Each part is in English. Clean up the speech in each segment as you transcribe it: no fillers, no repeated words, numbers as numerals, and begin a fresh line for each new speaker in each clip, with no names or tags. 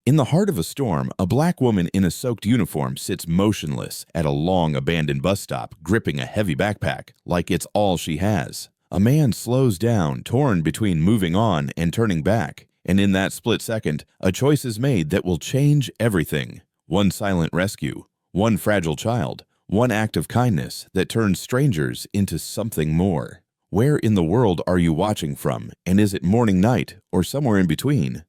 In the heart of a storm, a black woman in a soaked uniform sits motionless at a long abandoned bus stop, gripping a heavy backpack like it's all she has. A man slows down, torn between moving on and turning back, and in that split second, a choice is made that will change everything. One silent rescue, one fragile child, one act of kindness that turns strangers into something more. Where in the world are you watching from, and is it morning, night, or somewhere in between?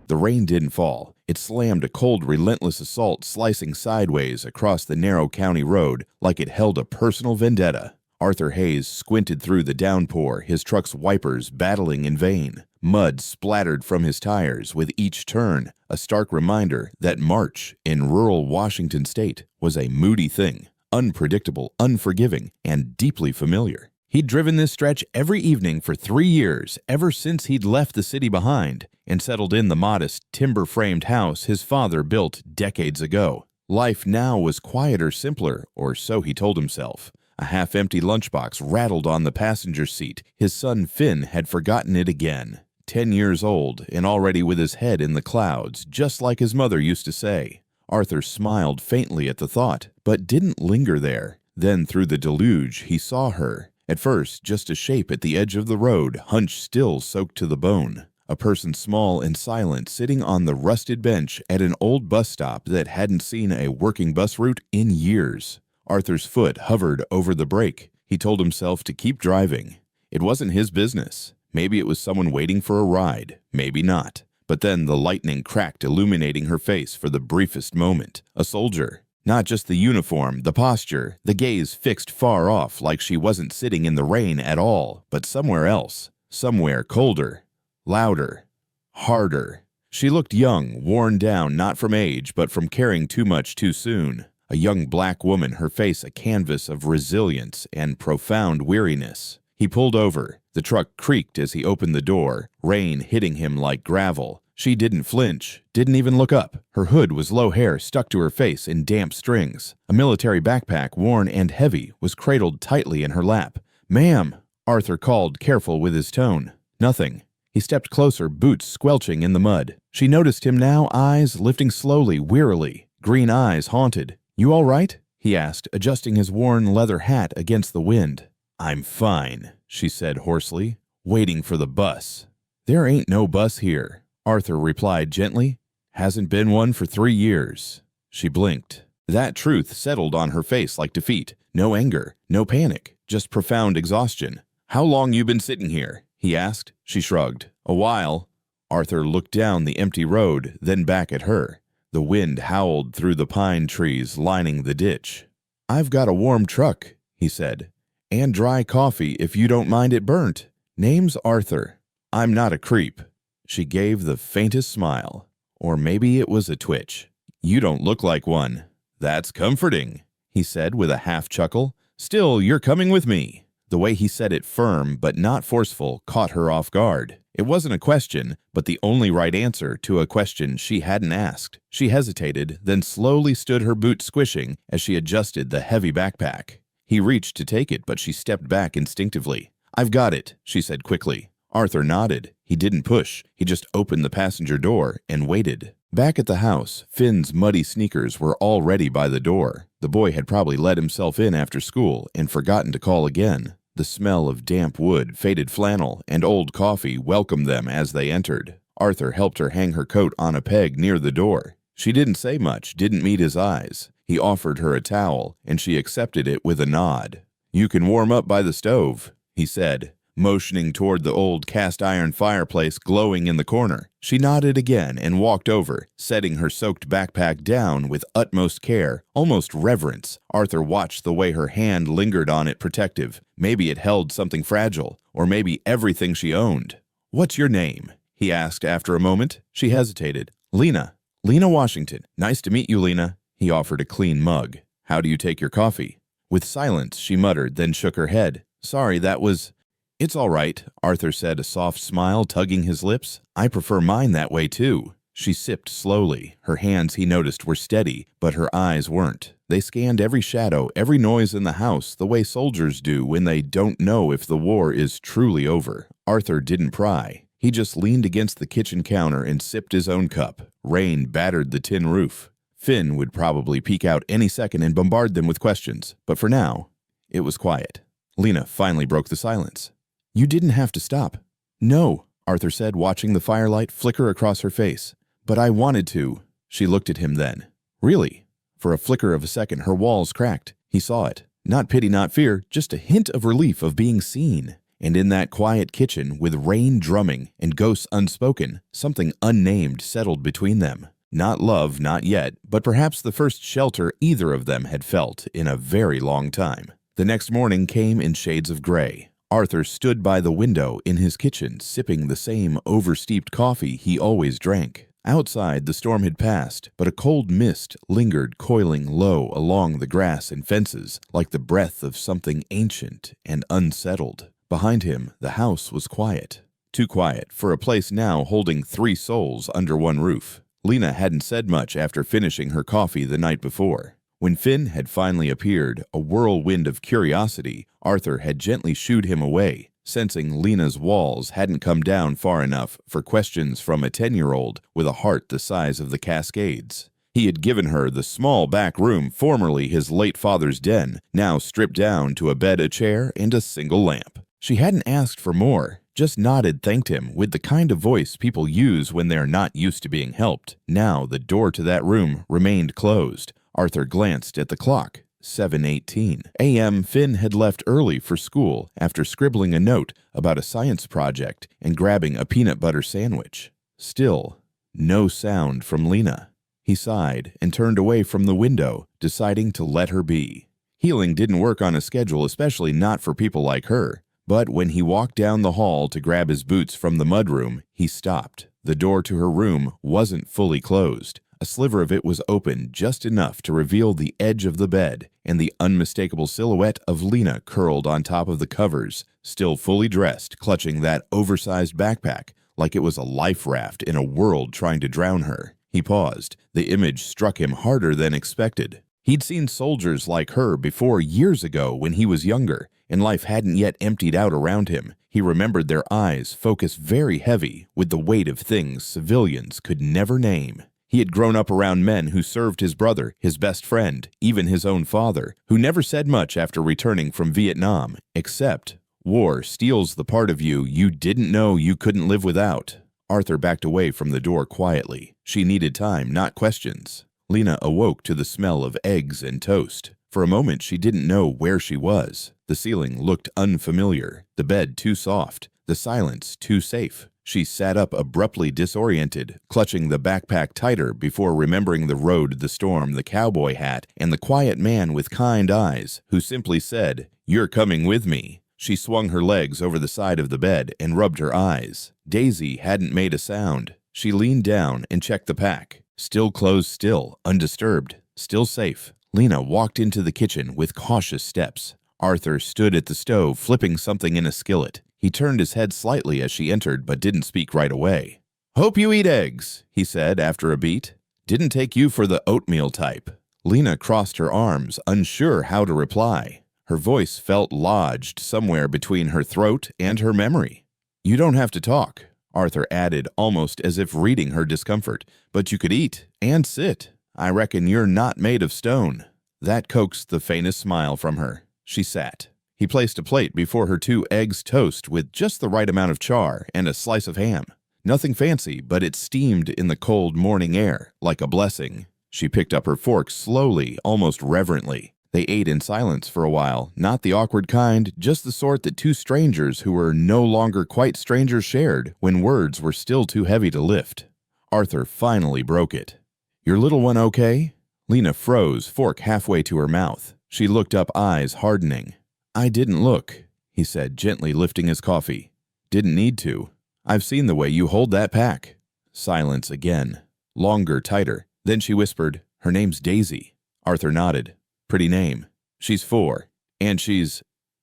The rain didn't fall. It slammed a cold, relentless assault slicing sideways across the narrow county road like it held a personal vendetta. Arthur Hayes squinted through the downpour, his truck's wipers battling in vain. Mud splattered from his tires with each turn, a stark reminder that March in rural Washington state was a moody thing, unpredictable, unforgiving, and deeply familiar. He'd driven this stretch every evening for 3 years, ever since he'd left the city behind and settled in the modest, timber-framed house his father built decades ago. Life now was quieter, simpler, or so he told himself. A half-empty lunchbox rattled on the passenger seat. His son Finn had forgotten it again. 10 years old and already with his head in the clouds, just like his mother used to say. Arthur smiled faintly at the thought, but didn't linger there. Then through the deluge, he saw her. At first, just a shape at the edge of the road, hunched still, soaked to the bone. A person small and silent sitting on the rusted bench at an old bus stop that hadn't seen a working bus route in years. Arthur's foot hovered over the brake. He told himself to keep driving. It wasn't his business. Maybe it was someone waiting for a ride. Maybe not. But then the lightning cracked, illuminating her face for the briefest moment. A soldier. Not just the uniform, the posture, the gaze fixed far off like she wasn't sitting in the rain at all, but somewhere else. Somewhere colder, louder, harder. She looked young, worn down not from age, but from caring too much too soon. A young black woman, her face a canvas of resilience and profound weariness. He pulled over. The truck creaked as he opened the door, rain hitting him like gravel. She didn't flinch, didn't even look up. Her hood was low hair stuck to her face in damp strings. A military backpack, worn and heavy, was cradled tightly in her lap. "Ma'am," Arthur called, careful with his tone. Nothing. He stepped closer, boots squelching in the mud. She noticed him now, eyes lifting slowly, wearily. Green eyes haunted. "You all right?" he asked, adjusting his worn leather hat against the wind. "I'm fine," she said hoarsely, "waiting for the bus." "There ain't no bus here," Arthur replied gently. "Hasn't been one for 3 years." She blinked. That truth settled on her face like defeat. No anger, no panic, just profound exhaustion. "How long you been sitting here?" he asked. She shrugged. "A while." Arthur looked down the empty road, then back at her. The wind howled through the pine trees lining the ditch. "I've got a warm truck," he said, "and dry coffee if you don't mind it burnt. Name's Arthur. I'm not a creep." She gave the faintest smile, or maybe it was a twitch. "You don't look like one." "That's comforting," he said with a half chuckle. "Still, you're coming with me." The way he said it, firm but not forceful, caught her off guard. It wasn't a question, but the only right answer to a question she hadn't asked. She hesitated, then slowly stood, her boots squishing as she adjusted the heavy backpack. He reached to take it, but she stepped back instinctively. "I've got it," she said quickly. Arthur nodded. He didn't push. He just opened the passenger door and waited. Back at the house, Finn's muddy sneakers were already by the door. The boy had probably let himself in after school and forgotten to call again. The smell of damp wood, faded flannel, and old coffee welcomed them as they entered. Arthur helped her hang her coat on a peg near the door. She didn't say much, didn't meet his eyes. He offered her a towel, and she accepted it with a nod. "You can warm up by the stove," he said, motioning toward the old cast-iron fireplace glowing in the corner. She nodded again and walked over, setting her soaked backpack down with utmost care, almost reverence. Arthur watched the way her hand lingered on it, protective. Maybe it held something fragile, or maybe everything she owned. "What's your name?" he asked after a moment. She hesitated. "Lena. Lena Washington. Nice to meet you, Lena." He offered a clean mug. "How do you take your coffee?" With silence, she muttered, then shook her head. "Sorry, that was—" "It's all right," Arthur said, a soft smile tugging his lips. "I prefer mine that way, too." She sipped slowly. Her hands, he noticed, were steady, but her eyes weren't. They scanned every shadow, every noise in the house, the way soldiers do when they don't know if the war is truly over. Arthur didn't pry. He just leaned against the kitchen counter and sipped his own cup. Rain battered the tin roof. Finn would probably peek out any second and bombard them with questions, but for now, it was quiet. Lena finally broke the silence. "You didn't have to stop." "No," Arthur said, watching the firelight flicker across her face. "But I wanted to." She looked at him then. "Really?" For a flicker of a second, her walls cracked. He saw it. Not pity, not fear, just a hint of relief of being seen. And in that quiet kitchen, with rain drumming and ghosts unspoken, something unnamed settled between them. Not love, not yet, but perhaps the first shelter either of them had felt in a very long time. The next morning came in shades of gray. Arthur stood by the window in his kitchen, sipping the same oversteeped coffee he always drank. Outside, the storm had passed, but a cold mist lingered coiling low along the grass and fences, like the breath of something ancient and unsettled. Behind him, the house was quiet. Too quiet for a place now holding 3 souls under one roof. Lena hadn't said much after finishing her coffee the night before. When Finn had finally appeared, a whirlwind of curiosity, Arthur had gently shooed him away, sensing Lena's walls hadn't come down far enough for questions from a 10-year-old with a heart the size of the Cascades. He had given her the small back room formerly his late father's den, now stripped down to a bed, a chair, and a single lamp. She hadn't asked for more, just nodded, thanked him with the kind of voice people use when they're not used to being helped. Now the door to that room remained closed. Arthur glanced at the clock. 7:18 a.m. Finn had left early for school after scribbling a note about a science project and grabbing a peanut butter sandwich. Still, no sound from Lena. He sighed and turned away from the window, deciding to let her be. Healing didn't work on a schedule, especially not for people like her. But when he walked down the hall to grab his boots from the mudroom, he stopped. The door to her room wasn't fully closed. A sliver of it was open just enough to reveal the edge of the bed and the unmistakable silhouette of Lena curled on top of the covers, still fully dressed, clutching that oversized backpack like it was a life raft in a world trying to drown her. He paused. The image struck him harder than expected. He'd seen soldiers like her before years ago when he was younger, and life hadn't yet emptied out around him. He remembered their eyes focused very heavy with the weight of things civilians could never name. He had grown up around men who served his brother, his best friend, even his own father, who never said much after returning from Vietnam, except, "War steals the part of you you didn't know you couldn't live without." Arthur backed away from the door quietly. She needed time, not questions. Lena awoke to the smell of eggs and toast. For a moment, she didn't know where she was. The ceiling looked unfamiliar, the bed too soft, the silence too safe. She sat up abruptly disoriented, clutching the backpack tighter before remembering the road, the storm, the cowboy hat, and the quiet man with kind eyes who simply said, "You're coming with me." She swung her legs over the side of the bed and rubbed her eyes. Daisy hadn't made a sound. She leaned down and checked the pack. Still closed, still undisturbed, still safe. Lena walked into the kitchen with cautious steps. Arthur stood at the stove, flipping something in a skillet. He turned his head slightly as she entered, but didn't speak right away. "Hope you eat eggs," he said after a beat. "Didn't take you for the oatmeal type." Lena crossed her arms, unsure how to reply. Her voice felt lodged somewhere between her throat and her memory. "You don't have to talk," Arthur added, almost as if reading her discomfort, "but you could eat and sit. I reckon you're not made of stone." That coaxed the faintest smile from her. She sat. He placed a plate before her 2 eggs toast with just the right amount of char and a slice of ham. Nothing fancy, but it steamed in the cold morning air like a blessing. She picked up her fork slowly, almost reverently. They ate in silence for a while, not the awkward kind, just the sort that 2 strangers who were no longer quite strangers shared when words were still too heavy to lift. Arthur finally broke it. "Your little one okay?" Lena froze, fork halfway to her mouth. She looked up, eyes hardening. "I didn't look," he said, gently lifting his coffee. "Didn't need to. I've seen the way you hold that pack." Silence again. Longer, tighter. Then she whispered, "Her name's Daisy." Arthur nodded. "Pretty name. She's 4. And she's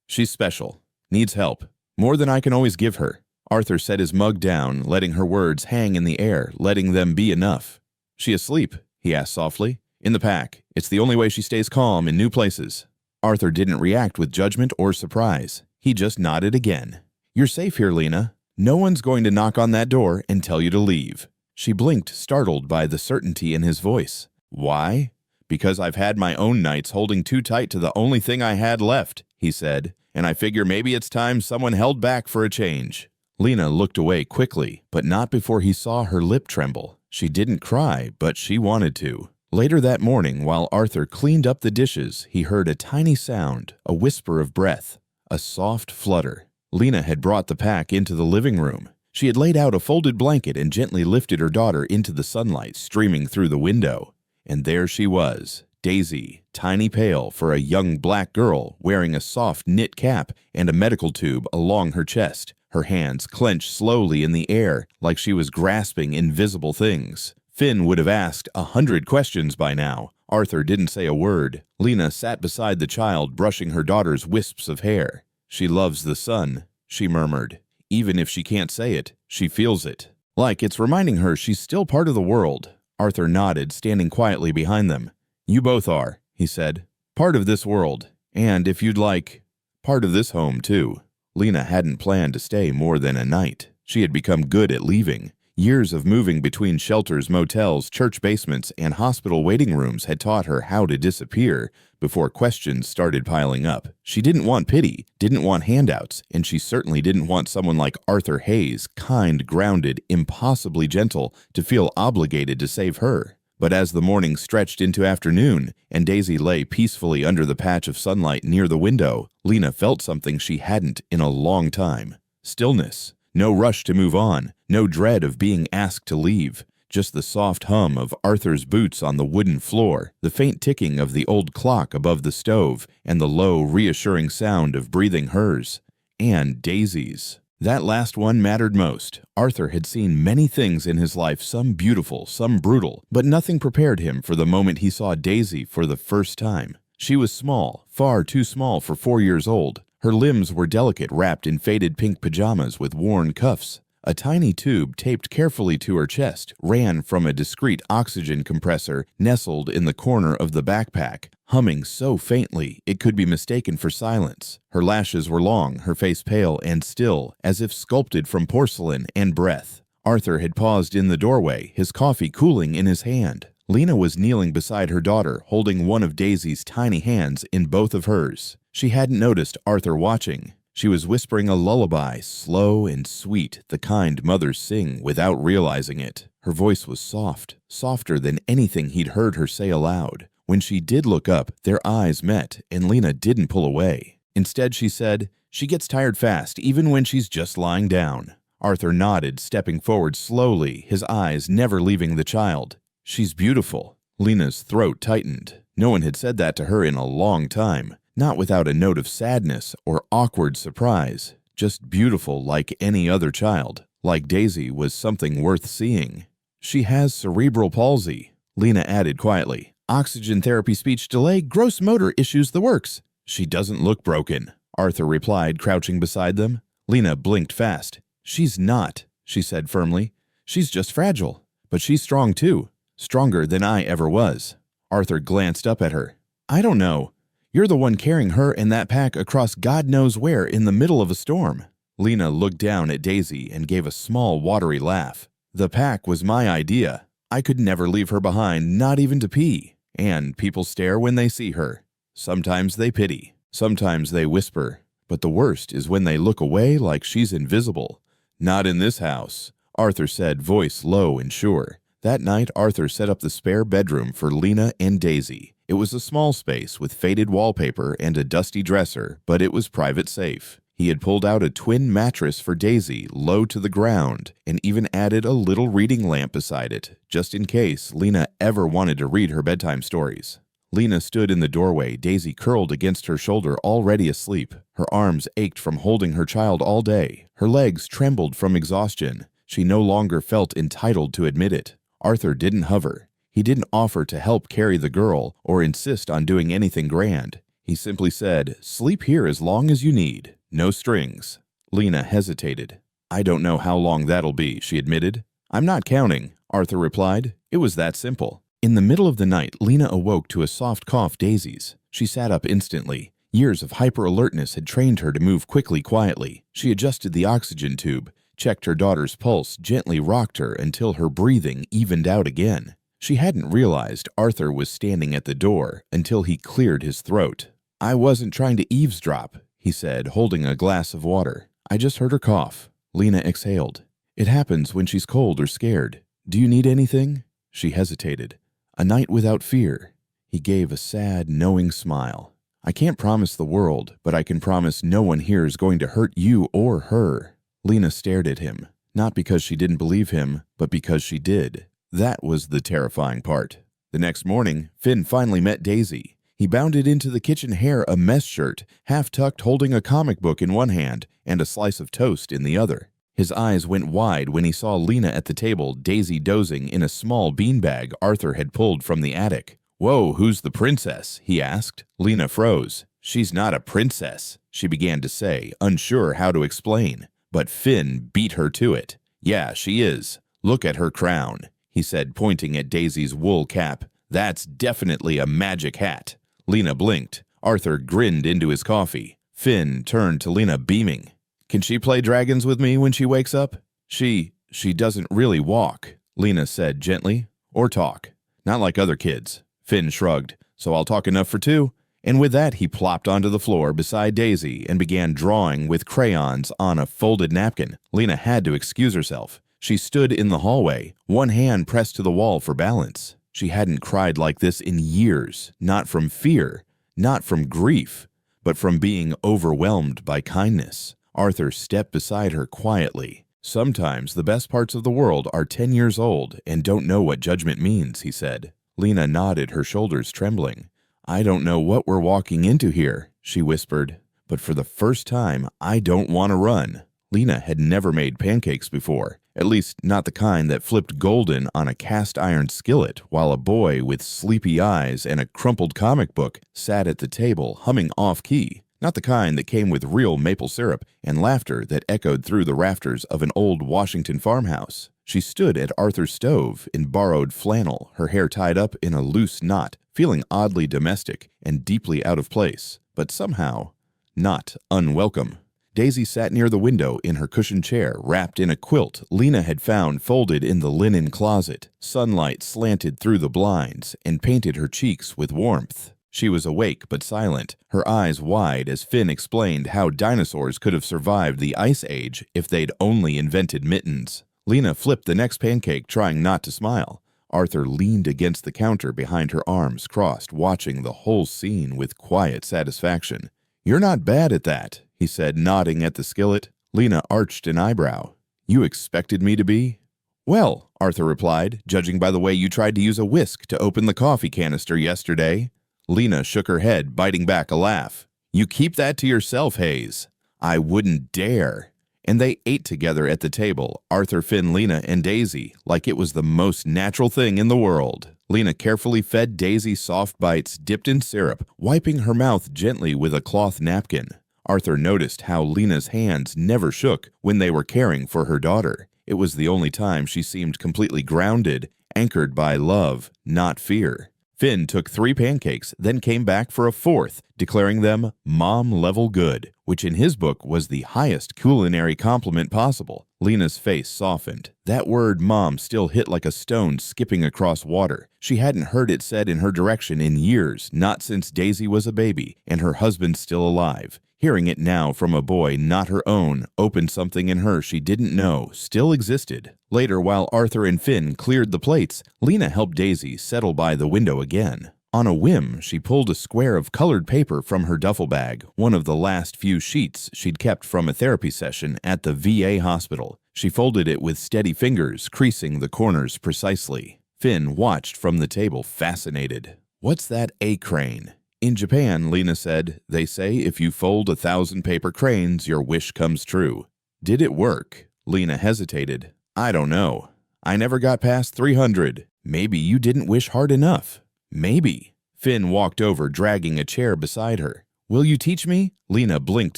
special. Needs help. More than I can always give her." Arthur set his mug down, letting her words hang in the air, letting them be enough. "She asleep?" he asked softly. "In the pack. It's the only way she stays calm in new places." Arthur didn't react with judgment or surprise. He just nodded again. "You're safe here, Lena. No one's going to knock on that door and tell you to leave." She blinked, startled by the certainty in his voice. "Why?" "Because I've had my own nights holding too tight to the only thing I had left," he said, "and I figure maybe it's time someone held back for a change." Lena looked away quickly, but not before he saw her lip tremble. She didn't cry, but she wanted to. Later that morning, while Arthur cleaned up the dishes, he heard a tiny sound, a whisper of breath, a soft flutter. Lena had brought the pack into the living room. She had laid out a folded blanket and gently lifted her daughter into the sunlight streaming through the window. And there she was, Daisy, tiny pale for a young black girl, wearing a soft knit cap and a medical tube along her chest, her hands clenched slowly in the air like she was grasping invisible things. Finn would have asked 100 questions by now. Arthur didn't say a word. Lena sat beside the child, brushing her daughter's wisps of hair. "She loves the sun," she murmured. "Even if she can't say it, she feels it. Like it's reminding her she's still part of the world." Arthur nodded, standing quietly behind them. "You both are," he said. "Part of this world. And if you'd like, part of this home, too." Lena hadn't planned to stay more than a night. She had become good at leaving. Years of moving between shelters, motels, church basements, and hospital waiting rooms had taught her how to disappear before questions started piling up. She didn't want pity, didn't want handouts, and she certainly didn't want someone like Arthur Hayes, kind, grounded, impossibly gentle, to feel obligated to save her. But as the morning stretched into afternoon, and Daisy lay peacefully under the patch of sunlight near the window, Lena felt something she hadn't in a long time. Stillness. No rush to move on, no dread of being asked to leave, just the soft hum of Arthur's boots on the wooden floor, the faint ticking of the old clock above the stove, and the low, reassuring sound of breathing hers. And Daisy's. That last one mattered most. Arthur had seen many things in his life, some beautiful, some brutal, but nothing prepared him for the moment he saw Daisy for the first time. She was small, far too small for 4 years old. Her limbs were delicate, wrapped in faded pink pajamas with worn cuffs. A tiny tube taped carefully to her chest ran from a discreet oxygen compressor nestled in the corner of the backpack, humming so faintly it could be mistaken for silence. Her lashes were long, her face pale and still, as if sculpted from porcelain and breath. Arthur had paused in the doorway, his coffee cooling in his hand. Lena was kneeling beside her daughter, holding one of Daisy's tiny hands in both of hers. She hadn't noticed Arthur watching. She was whispering a lullaby, slow and sweet, the kind mothers sing without realizing it. Her voice was soft, softer than anything he'd heard her say aloud. When she did look up, their eyes met, and Lena didn't pull away. Instead, she said, "She gets tired fast, even when she's just lying down." Arthur nodded, stepping forward slowly, his eyes never leaving the child. "She's beautiful." Lena's throat tightened. No one had said that to her in a long time. Not without a note of sadness or awkward surprise, just beautiful like any other child, like Daisy was something worth seeing. "She has cerebral palsy," Lena added quietly. "Oxygen therapy, speech delay, gross motor issues, the works." "She doesn't look broken," Arthur replied, crouching beside them. Lena blinked fast. "She's not," she said firmly. "She's just fragile. But she's strong too, stronger than I ever was." Arthur glanced up at her. "I don't know. You're the one carrying her and that pack across God knows where in the middle of a storm." Lena looked down at Daisy and gave a small, watery laugh. "The pack was my idea. I could never leave her behind, not even to pee. And people stare when they see her. Sometimes they pity. Sometimes they whisper. But the worst is when they look away like she's invisible." "Not in this house," Arthur said, voice low and sure. That night, Arthur set up the spare bedroom for Lena and Daisy. It was a small space with faded wallpaper and a dusty dresser, but it was private safe. He had pulled out a twin mattress for Daisy, low to the ground, and even added a little reading lamp beside it, just in case Lena ever wanted to read her bedtime stories. Lena stood in the doorway, Daisy curled against her shoulder, already asleep. Her arms ached from holding her child all day. Her legs trembled from exhaustion. She no longer felt entitled to admit it. Arthur didn't hover. He didn't offer to help carry the girl or insist on doing anything grand. He simply said, "Sleep here as long as you need. No strings." Lena hesitated. "I don't know how long that'll be," she admitted. "I'm not counting," Arthur replied. It was that simple. In the middle of the night, Lena awoke to a soft cough, Daisy's. She sat up instantly. Years of hyper-alertness had trained her to move quickly, quietly. She adjusted the oxygen tube, checked her daughter's pulse, gently rocked her until her breathing evened out again. She hadn't realized Arthur was standing at the door until he cleared his throat. "I wasn't trying to eavesdrop," he said, holding a glass of water. "I just heard her cough." Lena exhaled. "It happens when she's cold or scared. Do you need anything?" She hesitated. "A night without fear." He gave a sad, knowing smile. "I can't promise the world, but I can promise no one here is going to hurt you or her." Lena stared at him, not because she didn't believe him, but because she did. That was the terrifying part. The next morning, Finn finally met Daisy. He bounded into the kitchen hair a mess shirt, half-tucked, holding a comic book in one hand and a slice of toast in the other. His eyes went wide when he saw Lena at the table, Daisy dozing in a small beanbag Arthur had pulled from the attic. "Whoa, who's the princess?" he asked. Lena froze. "She's not a princess," she began to say, unsure how to explain. But Finn beat her to it. "Yeah, she is. Look at her crown," he said, pointing at Daisy's wool cap. "That's definitely a magic hat." Lena blinked. Arthur grinned into his coffee. Finn turned to Lena, beaming. "Can she play dragons with me when she wakes up?" She doesn't really walk," Lena said gently. "Or talk. Not like other kids." Finn shrugged. "So I'll talk enough for two." And with that, he plopped onto the floor beside Daisy and began drawing with crayons on a folded napkin. Lena had to excuse herself. She stood in the hallway, one hand pressed to the wall for balance. She hadn't cried like this in years, not from fear, not from grief, but from being overwhelmed by kindness. Arthur stepped beside her quietly. "Sometimes the best parts of the world are 10 years old and don't know what judgment means," he said. Lena nodded, her shoulders trembling. "I don't know what we're walking into here," she whispered, "but for the first time, I don't want to run." Lena had never made pancakes before, at least not the kind that flipped golden on a cast-iron skillet while a boy with sleepy eyes and a crumpled comic book sat at the table humming off-key, not the kind that came with real maple syrup and laughter that echoed through the rafters of an old Washington farmhouse. She stood at Arthur's stove in borrowed flannel, her hair tied up in a loose knot, feeling oddly domestic and deeply out of place, but somehow not unwelcome. Daisy sat near the window in her cushioned chair, wrapped in a quilt Lena had found folded in the linen closet. Sunlight slanted through the blinds and painted her cheeks with warmth. She was awake but silent, her eyes wide as Finn explained how dinosaurs could have survived the Ice Age if they'd only invented mittens. Lena flipped the next pancake, trying not to smile. Arthur leaned against the counter behind her, arms crossed, watching the whole scene with quiet satisfaction. "You're not bad at that," he said, nodding at the skillet. Lena arched an eyebrow. "You expected me to be?" "Well," Arthur replied, "judging by the way you tried to use a whisk to open the coffee canister yesterday." Lena shook her head, biting back a laugh. "You keep that to yourself, Hayes." "I wouldn't dare." And they ate together at the table, Arthur, Finn, Lena, and Daisy, like it was the most natural thing in the world. Lena carefully fed Daisy soft bites dipped in syrup, wiping her mouth gently with a cloth napkin. Arthur noticed how Lena's hands never shook when they were caring for her daughter. It was the only time she seemed completely grounded, anchored by love, not fear. Finn took 3 pancakes, then came back for a 4th, declaring them mom-level good, which in his book was the highest culinary compliment possible. Lena's face softened. That word mom still hit like a stone skipping across water. She hadn't heard it said in her direction in years, not since Daisy was a baby and her husband still alive. Hearing it now from a boy not her own opened something in her she didn't know still existed. Later, while Arthur and Finn cleared the plates, Lena helped Daisy settle by the window again. On a whim, she pulled a square of colored paper from her duffel bag, one of the last few sheets she'd kept from a therapy session at the VA hospital. She folded it with steady fingers, creasing the corners precisely. Finn watched from the table, fascinated. "What's that A-crane?" "In Japan," Lena said, "they say if you fold 1,000 paper cranes, your wish comes true." "Did it work?" Lena hesitated. "I don't know. I never got past 300. Maybe you didn't wish hard enough." "Maybe." Finn walked over, dragging a chair beside her. "Will you teach me?" Lena blinked,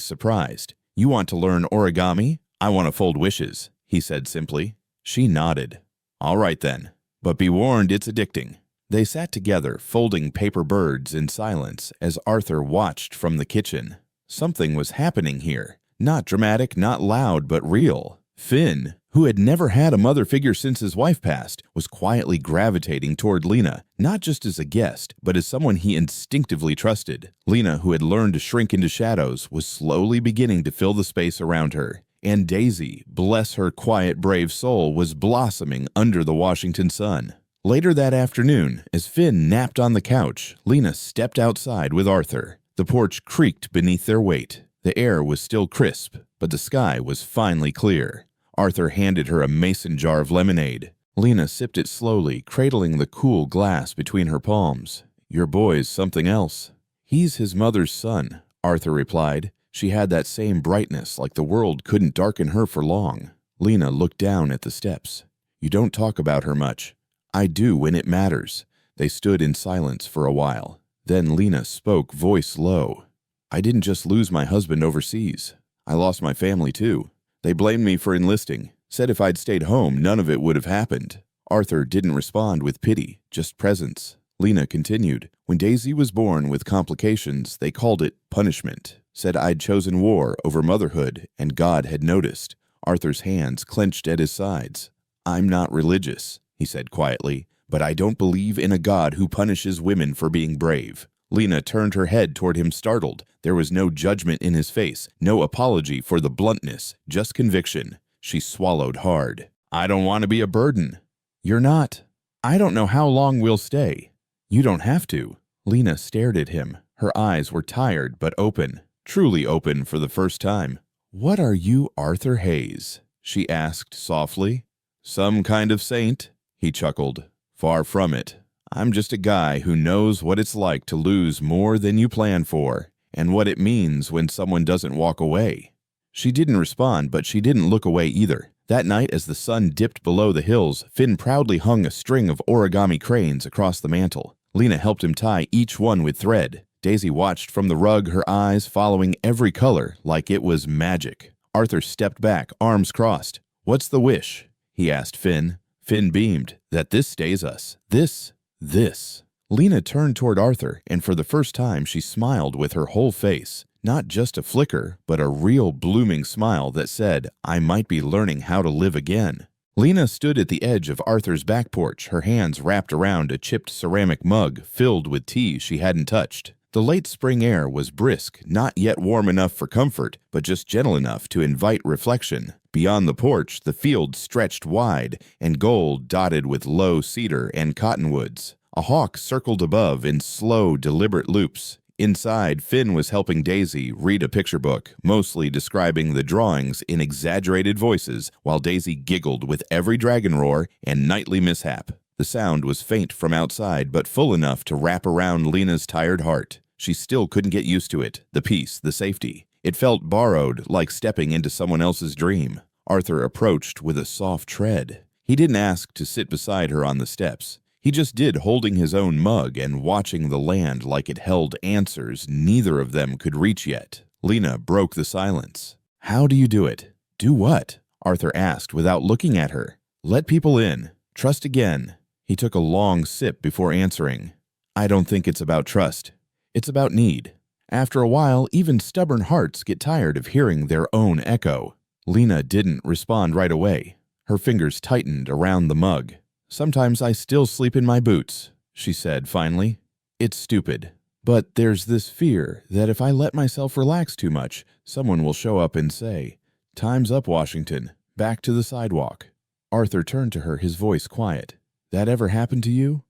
surprised. "You want to learn origami?" "I want to fold wishes," he said simply. She nodded. "All right then. But be warned, it's addicting." They sat together, folding paper birds in silence as Arthur watched from the kitchen. Something was happening here. Not dramatic, not loud, but real. Finn, who had never had a mother figure since his wife passed, was quietly gravitating toward Lena, not just as a guest, but as someone he instinctively trusted. Lena, who had learned to shrink into shadows, was slowly beginning to fill the space around her. And Daisy, bless her quiet, brave soul, was blossoming under the Washington sun. Later that afternoon, as Finn napped on the couch, Lena stepped outside with Arthur. The porch creaked beneath their weight. The air was still crisp, but the sky was finally clear. Arthur handed her a mason jar of lemonade. Lena sipped it slowly, cradling the cool glass between her palms. "Your boy's something else." "He's his mother's son," Arthur replied. She had that same brightness, like the world couldn't darken her for long. Lena looked down at the steps. "You don't talk about her much." "I do when it matters." They stood in silence for a while. Then Lena spoke, voice low. "I didn't just lose my husband overseas. I lost my family too. They blamed me for enlisting, said if I'd stayed home, none of it would have happened." Arthur didn't respond with pity, just presence. Lena continued, "When Daisy was born with complications, they called it punishment. Said I'd chosen war over motherhood, and God had noticed." Arthur's hands clenched at his sides. "I'm not religious," he said quietly, "but I don't believe in a God who punishes women for being brave." Lena turned her head toward him startled. There was no judgment in his face, no apology for the bluntness, just conviction. She swallowed hard. "I don't want to be a burden." "You're not. I don't know how long we'll stay." "You don't have to." Lena stared at him. Her eyes were tired but open, truly open for the first time. "What are you, Arthur Hayes?" she asked softly. "Some kind of saint," he chuckled. "Far from it. I'm just a guy who knows what it's like to lose more than you plan for, and what it means when someone doesn't walk away." She didn't respond, but she didn't look away either. That night, as the sun dipped below the hills, Finn proudly hung a string of origami cranes across the mantel. Lena helped him tie each one with thread. Daisy watched from the rug, her eyes following every color like it was magic. Arthur stepped back, arms crossed. "What's the wish?" he asked Finn. Finn beamed. "That this stays us. This. Lena turned toward Arthur, and for the first time she smiled with her whole face. Not just a flicker, but a real blooming smile that said, "I might be learning how to live again." Lena stood at the edge of Arthur's back porch, her hands wrapped around a chipped ceramic mug filled with tea she hadn't touched. The late spring air was brisk, not yet warm enough for comfort, but just gentle enough to invite reflection. Beyond the porch, the field stretched wide and gold dotted with low cedar and cottonwoods. A hawk circled above in slow, deliberate loops. Inside, Finn was helping Daisy read a picture book, mostly describing the drawings in exaggerated voices, while Daisy giggled with every dragon roar and nightly mishap. The sound was faint from outside, but full enough to wrap around Lena's tired heart. She still couldn't get used to it, the peace, the safety. It felt borrowed, like stepping into someone else's dream. Arthur approached with a soft tread. He didn't ask to sit beside her on the steps. He just did, holding his own mug and watching the land like it held answers neither of them could reach yet. Lena broke the silence. "How do you do it?" "Do what?" Arthur asked without looking at her. "Let people in. Trust again." He took a long sip before answering. "I don't think it's about trust. It's about need. After a while, even stubborn hearts get tired of hearing their own echo." Lena didn't respond right away. Her fingers tightened around the mug. "Sometimes I still sleep in my boots," she said finally. "It's stupid. But there's this fear that if I let myself relax too much, someone will show up and say, 'Time's up, Washington. Back to the sidewalk.'" Arthur turned to her, his voice quiet. "That ever happened to you?"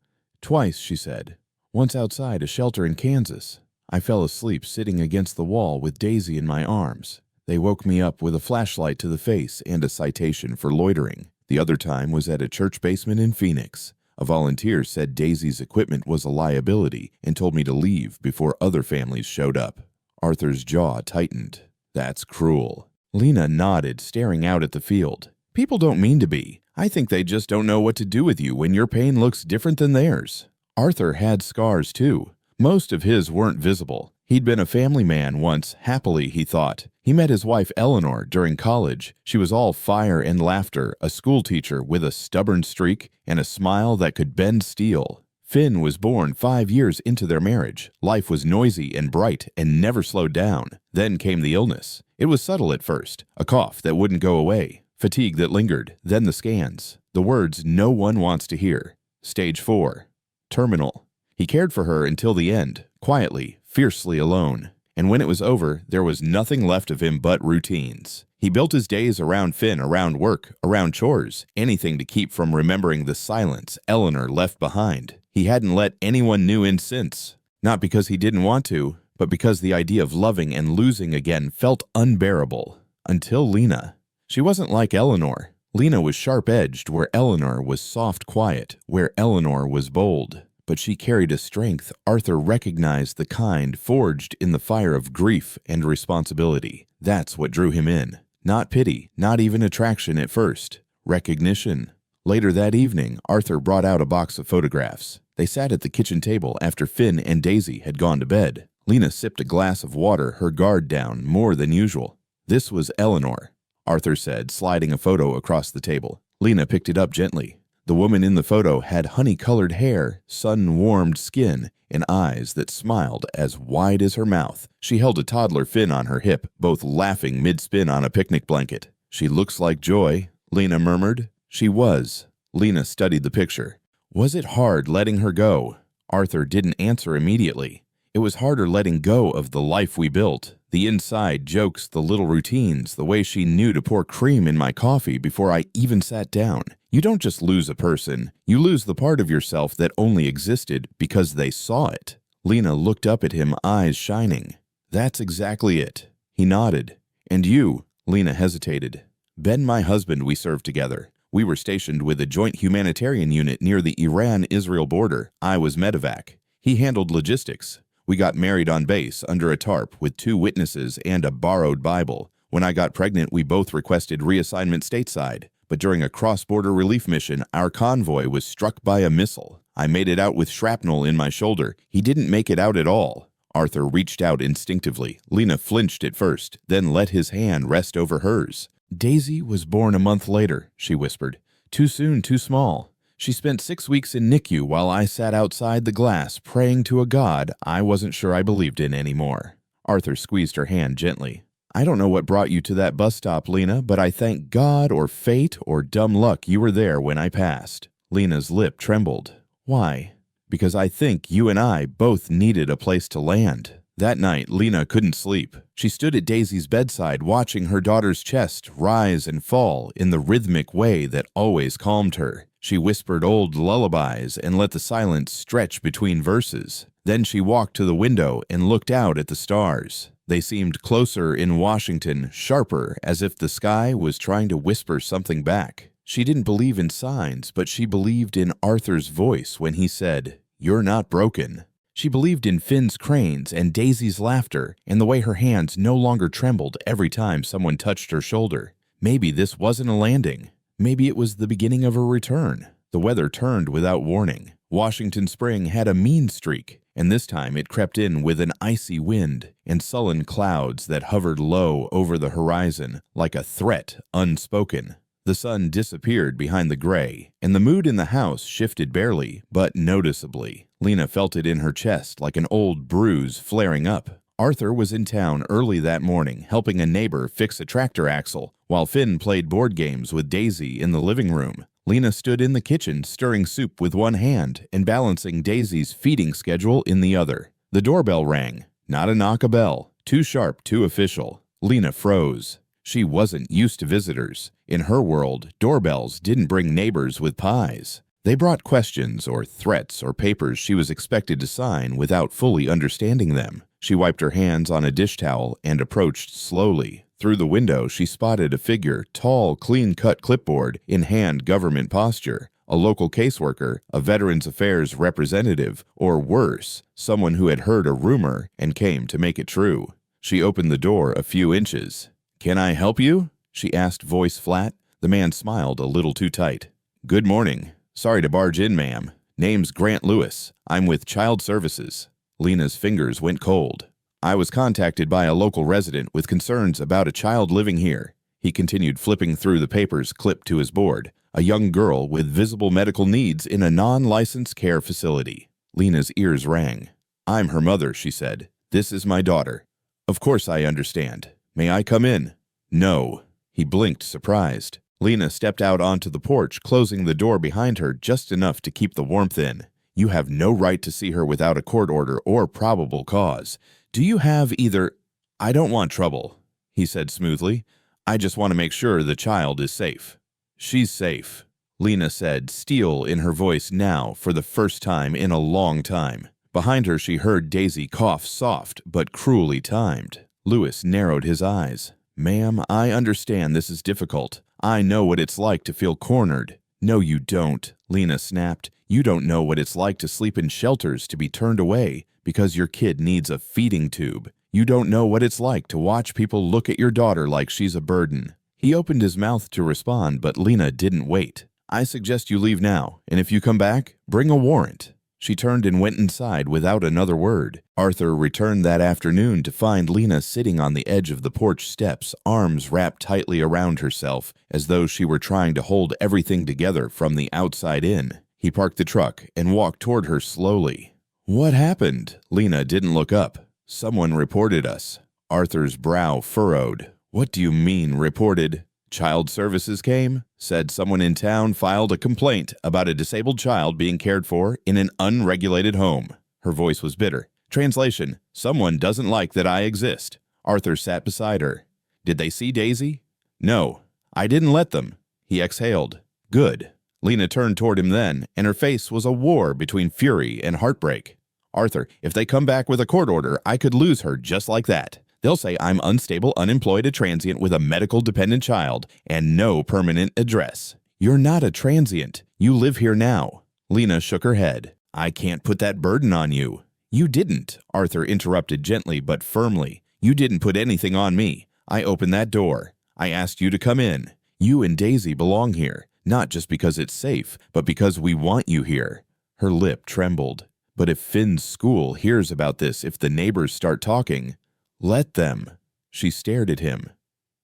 "Twice," she said. "Once outside a shelter in Kansas. I fell asleep sitting against the wall with Daisy in my arms. They woke me up with a flashlight to the face and a citation for loitering. The other time was at a church basement in Phoenix. A volunteer said Daisy's equipment was a liability and told me to leave before other families showed up." Arthur's jaw tightened. "That's cruel." Lena nodded, staring out at the field. "People don't mean to be. I think they just don't know what to do with you when your pain looks different than theirs." Arthur had scars too. Most of his weren't visible. He'd been a family man once, happily, he thought. He met his wife Eleanor during college. She was all fire and laughter, a schoolteacher with a stubborn streak and a smile that could bend steel. Finn was born 5 years into their marriage. Life was noisy and bright and never slowed down. Then came the illness. It was subtle at first, a cough that wouldn't go away. Fatigue that lingered, then the scans. The words no one wants to hear. Stage 4. Terminal. He cared for her until the end, quietly, fiercely alone. And when it was over, there was nothing left of him but routines. He built his days around Finn, around work, around chores, anything to keep from remembering the silence Eleanor left behind. He hadn't let anyone new in since. Not because he didn't want to, but because the idea of loving and losing again felt unbearable. Until Lena. She wasn't like Eleanor. Lena was sharp-edged where Eleanor was soft-quiet, where Eleanor was bold. But she carried a strength Arthur recognized, the kind forged in the fire of grief and responsibility. That's what drew him in. Not pity, not even attraction at first. Recognition. Later that evening, Arthur brought out a box of photographs. They sat at the kitchen table after Finn and Daisy had gone to bed. Lena sipped a glass of water, her guard down more than usual. This was Eleanor, Arthur said, sliding a photo across the table. Lena picked it up gently. The woman in the photo had honey-colored hair, sun-warmed skin, and eyes that smiled as wide as her mouth. She held a toddler Finn on her hip, both laughing mid-spin on a picnic blanket. "She looks like Joy," Lena murmured. She was. Lena studied the picture. Was it hard letting her go? Arthur didn't answer immediately. It was harder letting go of the life we built. The inside jokes, the little routines, the way she knew to pour cream in my coffee before I even sat down. You don't just lose a person, you lose the part of yourself that only existed because they saw it. Lena looked up at him, eyes shining. That's exactly it. He nodded. And you? Lena hesitated. Ben, my husband, we served together. We were stationed with a joint humanitarian unit near the Iran-Israel border. I was medevac. He handled logistics. We got married on base under a tarp with 2 witnesses and a borrowed Bible. When I got pregnant, we both requested reassignment stateside. But during a cross-border relief mission, our convoy was struck by a missile. I made it out with shrapnel in my shoulder. He didn't make it out at all. Arthur reached out instinctively. Lena flinched at first, then let his hand rest over hers. Daisy was born a month later, she whispered. Too soon, too small. She spent 6 weeks in NICU while I sat outside the glass praying to a God I wasn't sure I believed in anymore. Arthur squeezed her hand gently. I don't know what brought you to that bus stop, Lena, but I thank God or fate or dumb luck you were there when I passed. Lena's lip trembled. Why? Because I think you and I both needed a place to land. That night, Lena couldn't sleep. She stood at Daisy's bedside watching her daughter's chest rise and fall in the rhythmic way that always calmed her. She whispered old lullabies and let the silence stretch between verses. Then she walked to the window and looked out at the stars. They seemed closer in Washington, sharper, as if the sky was trying to whisper something back. She didn't believe in signs, but she believed in Arthur's voice when he said, "You're not broken." She believed in Finn's cranes and Daisy's laughter and the way her hands no longer trembled every time someone touched her shoulder. Maybe this wasn't a landing. Maybe it was the beginning of a return. The weather turned without warning. Washington spring had a mean streak, and this time it crept in with an icy wind and sullen clouds that hovered low over the horizon like a threat unspoken. The sun disappeared behind the gray, and the mood in the house shifted barely, but noticeably. Lena felt it in her chest like an old bruise flaring up. Arthur was in town early that morning, helping a neighbor fix a tractor axle, while Finn played board games with Daisy in the living room. Lena stood in the kitchen, stirring soup with one hand and balancing Daisy's feeding schedule in the other. The doorbell rang. Not a knock, a bell. Too sharp, too official. Lena froze. She wasn't used to visitors. In her world, doorbells didn't bring neighbors with pies. They brought questions or threats or papers she was expected to sign without fully understanding them. She wiped her hands on a dish towel and approached slowly. Through the window, she spotted a figure, tall, clean-cut clipboard in hand government posture. A local caseworker, a Veterans Affairs representative, or worse, someone who had heard a rumor and came to make it true. She opened the door a few inches. "Can I help you?" she asked, voice flat. The man smiled a little too tight. "Good morning. Sorry to barge in, ma'am. Name's Grant Lewis. I'm with Child Services." Lena's fingers went cold. "I was contacted by a local resident with concerns about a child living here." He continued flipping through the papers clipped to his board. "A young girl with visible medical needs in a non-licensed care facility." Lena's ears rang. "I'm her mother," she said. "This is my daughter." "Of course I understand. May I come in?" "No." He blinked, surprised. Lena stepped out onto the porch, closing the door behind her just enough to keep the warmth in. You have no right to see her without a court order or probable cause. Do you have either? I don't want trouble, he said smoothly. I just want to make sure the child is safe. She's safe, Lena said, steel in her voice now for the first time in a long time. Behind her she heard Daisy cough soft but cruelly timed. Lewis narrowed his eyes. Ma'am, I understand this is difficult. I know what it's like to feel cornered. No, you don't, Lena snapped. You don't know what it's like to sleep in shelters, to be turned away because your kid needs a feeding tube. You don't know what it's like to watch people look at your daughter like she's a burden. He opened his mouth to respond, but Lena didn't wait. I suggest you leave now, and if you come back, bring a warrant. She turned and went inside without another word. Arthur returned that afternoon to find Lena sitting on the edge of the porch steps, arms wrapped tightly around herself, as though she were trying to hold everything together from the outside in. He parked the truck and walked toward her slowly. What happened? Lena didn't look up. Someone reported us. Arthur's brow furrowed. What do you mean, reported? Child Services came, said someone in town filed a complaint about a disabled child being cared for in an unregulated home. Her voice was bitter. Translation, someone doesn't like that I exist. Arthur sat beside her. Did they see Daisy? No, I didn't let them. He exhaled. Good. Lena turned toward him then, and her face was a war between fury and heartbreak. Arthur, if they come back with a court order, I could lose her just like that. They'll say I'm unstable, unemployed, a transient with a medical-dependent child and no permanent address. You're not a transient. You live here now. Lena shook her head. I can't put that burden on you. You didn't, Arthur interrupted gently but firmly. You didn't put anything on me. I opened that door. I asked you to come in. You and Daisy belong here, not just because it's safe, but because we want you here. Her lip trembled. But if Finn's school hears about this, if the neighbors start talking, let them. She stared at him.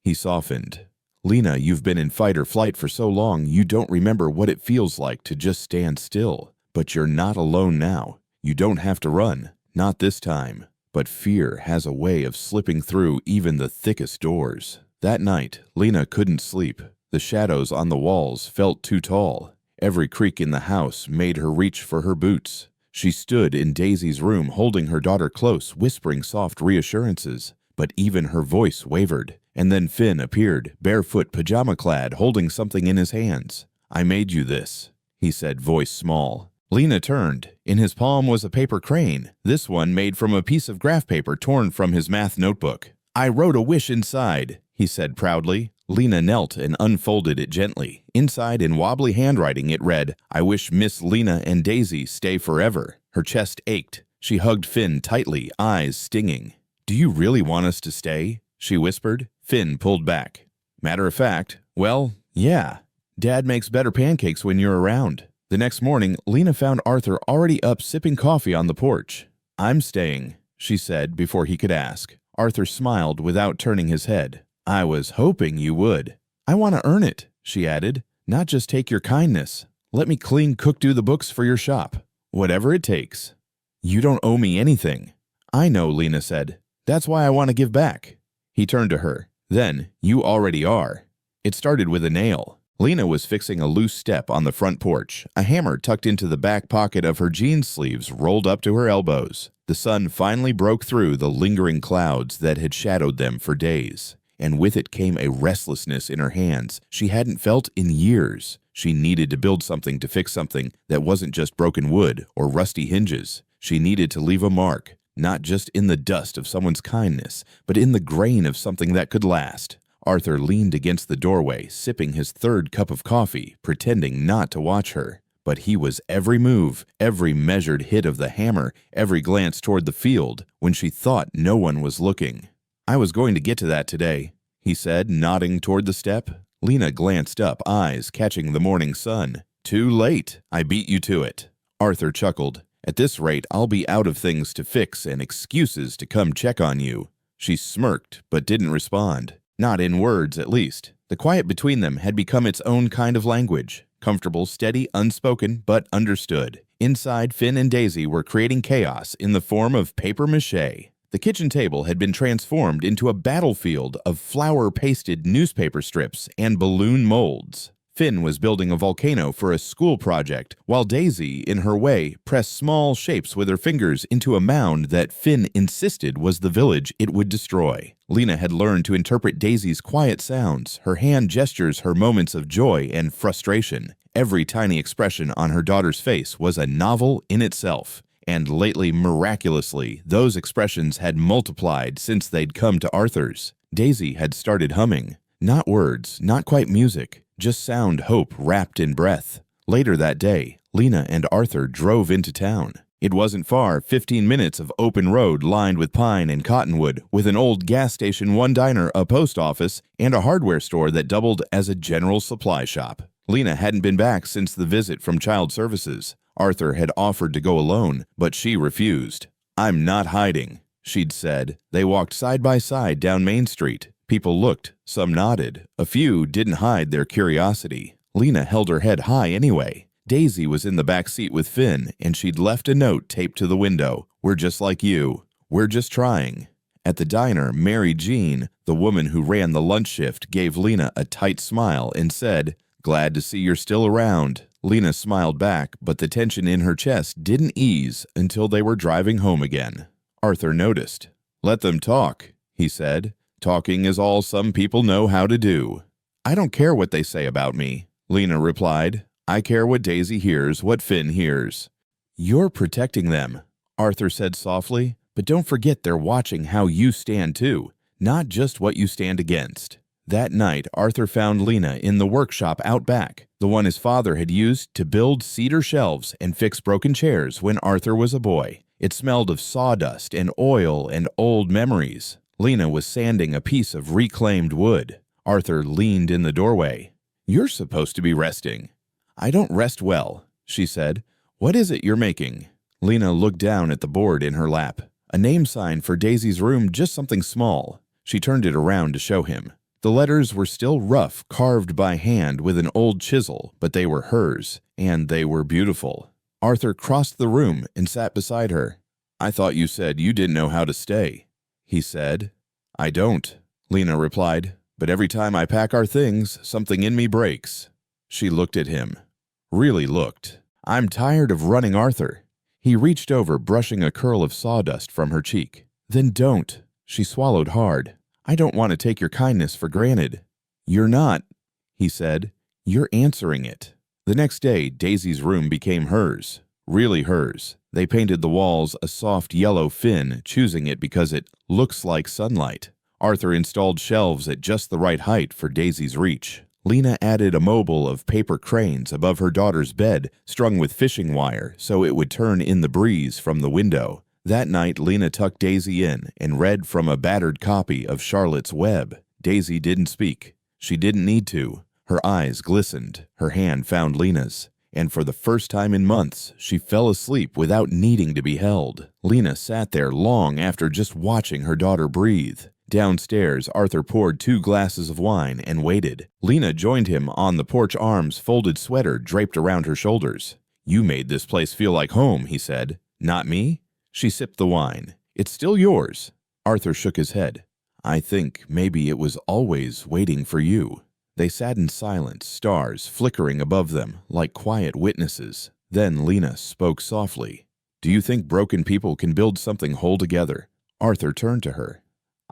He softened. Lena, you've been in fight or flight for so long you don't remember what it feels like to just stand still. But you're not alone now. You don't have to run. Not this time. But fear has a way of slipping through even the thickest doors. That night, Lena couldn't sleep. The shadows on the walls felt too tall. Every creak in the house made her reach for her boots. She stood in Daisy's room holding her daughter close, whispering soft reassurances. But even her voice wavered. And then Finn appeared, barefoot, pajama-clad, holding something in his hands. I made you this, he said, voice small. Lena turned. In his palm was a paper crane, this one made from a piece of graph paper torn from his math notebook. I wrote a wish inside, he said proudly. Lena knelt and unfolded it gently. Inside, in wobbly handwriting, it read, I wish Miss Lena and Daisy stay forever. Her chest ached. She hugged Finn tightly, eyes stinging. Do you really want us to stay? She whispered. Finn pulled back. Matter of fact, well, yeah. Dad makes better pancakes when you're around. The next morning, Lena found Arthur already up sipping coffee on the porch. I'm staying, she said before he could ask. Arthur smiled without turning his head. I was hoping you would. I want to earn it, she added, not just take your kindness. Let me clean cook do the books for your shop. Whatever it takes. You don't owe me anything. I know, Lena said. That's why I want to give back. He turned to her. Then, you already are. It started with a nail. Lena was fixing a loose step on the front porch, a hammer tucked into the back pocket of her jeans sleeves rolled up to her elbows. The sun finally broke through the lingering clouds that had shadowed them for days. And with it came a restlessness in her hands she hadn't felt in years. She needed to build something to fix something that wasn't just broken wood or rusty hinges. She needed to leave a mark, not just in the dust of someone's kindness, but in the grain of something that could last. Arthur leaned against the doorway, sipping his third cup of coffee, pretending not to watch her. But he was every move, every measured hit of the hammer, every glance toward the field when she thought no one was looking. I was going to get to that today, he said, nodding toward the step. Lena glanced up, eyes catching the morning sun. Too late. I beat you to it. Arthur chuckled. At this rate, I'll be out of things to fix and excuses to come check on you. She smirked, but didn't respond. Not in words, at least. The quiet between them had become its own kind of language. Comfortable, steady, unspoken, but understood. Inside, Finn and Daisy were creating chaos in the form of papier-mâché. The kitchen table had been transformed into a battlefield of flour-pasted newspaper strips and balloon molds. Finn was building a volcano for a school project, while Daisy, in her way, pressed small shapes with her fingers into a mound that Finn insisted was the village it would destroy. Lena had learned to interpret Daisy's quiet sounds, her hand gestures, her moments of joy and frustration. Every tiny expression on her daughter's face was a novel in itself. And lately, miraculously, those expressions had multiplied since they'd come to Arthur's. Daisy had started humming. Not words, not quite music, just sound hope wrapped in breath. Later that day, Lena and Arthur drove into town. It wasn't far, 15 minutes of open road lined with pine and cottonwood, with an old gas station, one diner, a post office, and a hardware store that doubled as a general supply shop. Lena hadn't been back since the visit from Child Services. Arthur had offered to go alone, but she refused. "I'm not hiding," she'd said. They walked side by side down Main Street. People looked, some nodded. A few didn't hide their curiosity. Lena held her head high anyway. Daisy was in the back seat with Finn, and she'd left a note taped to the window. "We're just like you. We're just trying." At the diner, Mary Jean, the woman who ran the lunch shift, gave Lena a tight smile and said, "Glad to see you're still around." Lena smiled back, but the tension in her chest didn't ease until they were driving home again. Arthur noticed. "Let them talk," he said. "Talking is all some people know how to do." "I don't care what they say about me," Lena replied. "I care what Daisy hears, what Finn hears." "You're protecting them," Arthur said softly, "but don't forget they're watching how you stand too, not just what you stand against." That night, Arthur found Lena in the workshop out back, the one his father had used to build cedar shelves and fix broken chairs when Arthur was a boy. It smelled of sawdust and oil and old memories. Lena was sanding a piece of reclaimed wood. Arthur leaned in the doorway. "You're supposed to be resting." "I don't rest well," she said. "What is it you're making?" Lena looked down at the board in her lap. A name sign for Daisy's room, just something small. She turned it around to show him. The letters were still rough, carved by hand with an old chisel, but they were hers, and they were beautiful. Arthur crossed the room and sat beside her. "I thought you said you didn't know how to stay," he said. "I don't," Lena replied, "but every time I pack our things, something in me breaks." She looked at him. Really looked. "I'm tired of running, Arthur." He reached over, brushing a curl of sawdust from her cheek. "Then don't." She swallowed hard. "I don't want to take your kindness for granted." "You're not," he said. "You're answering it." The next day, Daisy's room became hers. Really hers. They painted the walls a soft yellow Finn, choosing it because it looks like sunlight. Arthur installed shelves at just the right height for Daisy's reach. Lena added a mobile of paper cranes above her daughter's bed, strung with fishing wire so it would turn in the breeze from the window. That night, Lena tucked Daisy in and read from a battered copy of Charlotte's Web. Daisy didn't speak. She didn't need to. Her eyes glistened. Her hand found Lena's. And for the first time in months, she fell asleep without needing to be held. Lena sat there long after just watching her daughter breathe. Downstairs, Arthur poured 2 glasses of wine and waited. Lena joined him on the porch, arms folded, sweater draped around her shoulders. "You made this place feel like home," he said. "Not me?" She sipped the wine. "It's still yours." Arthur shook his head. "I think maybe it was always waiting for you." They sat in silence, stars flickering above them like quiet witnesses. Then Lena spoke softly. "Do you think broken people can build something whole together?" Arthur turned to her.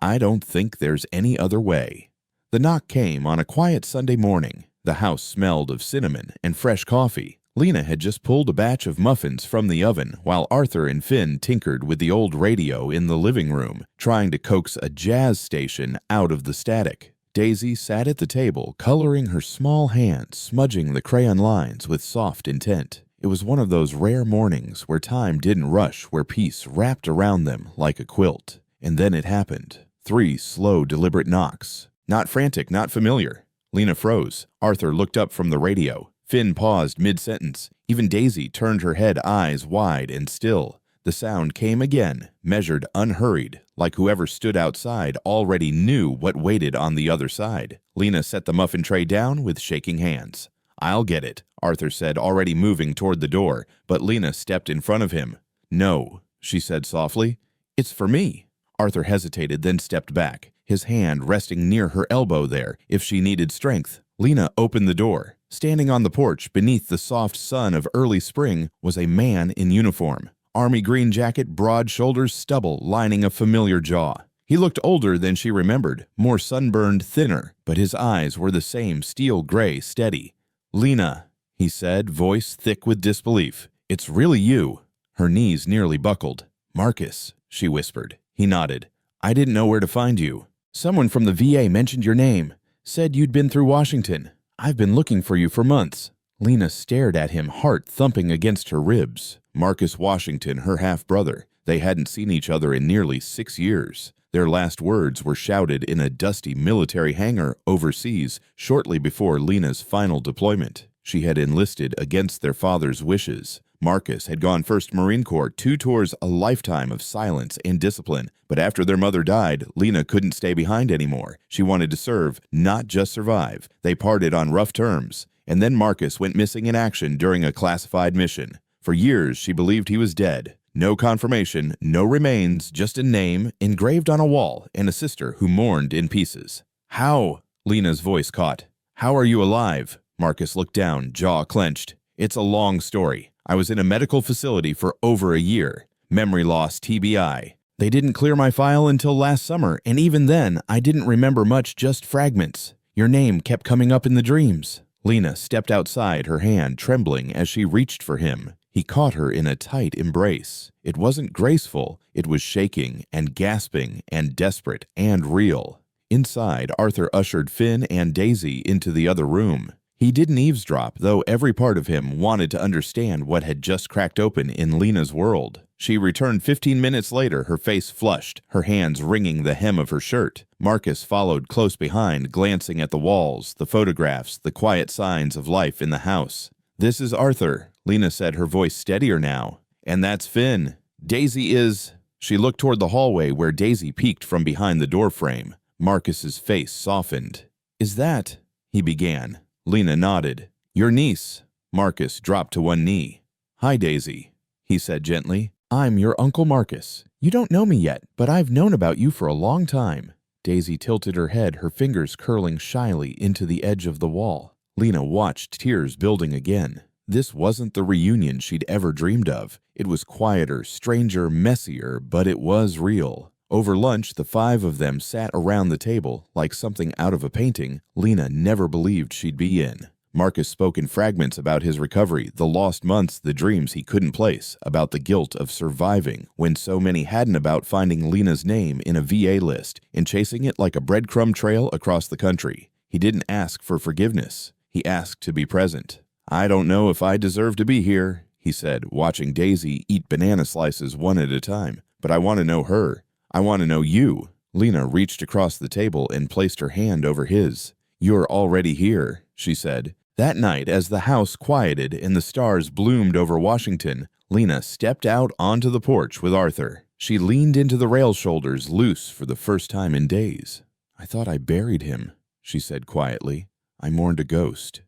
"I don't think there's any other way." The knock came on a quiet Sunday morning. The house smelled of cinnamon and fresh coffee. Lena had just pulled a batch of muffins from the oven while Arthur and Finn tinkered with the old radio in the living room, trying to coax a jazz station out of the static. Daisy sat at the table, coloring her small hands, smudging the crayon lines with soft intent. It was one of those rare mornings where time didn't rush, where peace wrapped around them like a quilt. And then it happened. 3 slow, deliberate knocks. Not frantic, not familiar. Lena froze. Arthur looked up from the radio. Finn paused mid-sentence. Even Daisy turned her head, eyes wide and still. The sound came again, measured, unhurried, like whoever stood outside already knew what waited on the other side. Lena set the muffin tray down with shaking hands. "I'll get it," Arthur said, already moving toward the door, but Lena stepped in front of him. "No," she said softly. "It's for me." Arthur hesitated, then stepped back, his hand resting near her elbow there if she needed strength. Lena opened the door. Standing on the porch beneath the soft sun of early spring was a man in uniform. Army green jacket, broad shoulders, stubble lining a familiar jaw. He looked older than she remembered, more sunburned, thinner, but his eyes were the same steel gray, steady. "Lena," he said, voice thick with disbelief. "It's really you." Her knees nearly buckled. "Marcus," she whispered. He nodded. "I didn't know where to find you. Someone from the VA mentioned your name. Said you'd been through Washington. I've been looking for you for months." Lena stared at him, heart thumping against her ribs. Marcus Washington, her half-brother. They hadn't seen each other in nearly 6 years. Their last words were shouted in a dusty military hangar overseas shortly before Lena's final deployment. She had enlisted against their father's wishes. Marcus had gone 1st Marine Corps, 2 tours, a lifetime of silence and discipline. But after their mother died, Lena couldn't stay behind anymore. She wanted to serve, not just survive. They parted on rough terms. And then Marcus went missing in action during a classified mission. For years, she believed he was dead. No confirmation, no remains, just a name engraved on a wall and a sister who mourned in pieces. "How?" Lena's voice caught. "How are you alive?" Marcus looked down, jaw clenched. "It's a long story. I was in a medical facility for over a year. Memory loss, TBI. They didn't clear my file until last summer, and even then, I didn't remember much, just fragments. Your name kept coming up in the dreams." Lena stepped outside, her hand trembling as she reached for him. He caught her in a tight embrace. It wasn't graceful. It was shaking and gasping and desperate and real. Inside, Arthur ushered Finn and Daisy into the other room. He didn't eavesdrop, though every part of him wanted to understand what had just cracked open in Lena's world. She returned 15 minutes later, her face flushed, her hands wringing the hem of her shirt. Marcus followed close behind, glancing at the walls, the photographs, the quiet signs of life in the house. "This is Arthur," Lena said, her voice steadier now. "And that's Finn. Daisy is—" She looked toward the hallway where Daisy peeked from behind the doorframe. Marcus's face softened. "Is that—" he began. Lena nodded. "Your niece." Marcus dropped to one knee. "Hi, Daisy," he said gently. "I'm your Uncle Marcus. You don't know me yet, but I've known about you for a long time." Daisy tilted her head, her fingers curling shyly into the edge of the wall. Lena watched, tears building again. This wasn't the reunion she'd ever dreamed of. It was quieter, stranger, messier, but it was real. Over lunch, the 5 of them sat around the table like something out of a painting Lena never believed she'd be in. Marcus spoke in fragments about his recovery, the lost months, the dreams he couldn't place, about the guilt of surviving when so many hadn't, about finding Lena's name in a VA list and chasing it like a breadcrumb trail across the country. He didn't ask for forgiveness. He asked to be present. "I don't know if I deserve to be here," he said, watching Daisy eat banana slices one at a time. "But I want to know her. I want to know you." Lena reached across the table and placed her hand over his. "You're already here," she said. That night, as the house quieted and the stars bloomed over Washington, Lena stepped out onto the porch with Arthur. She leaned into the rail shoulders, loose for the first time in days. "I thought I buried him," she said quietly. "I mourned a ghost."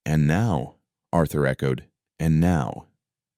"And now," Arthur echoed, "and now,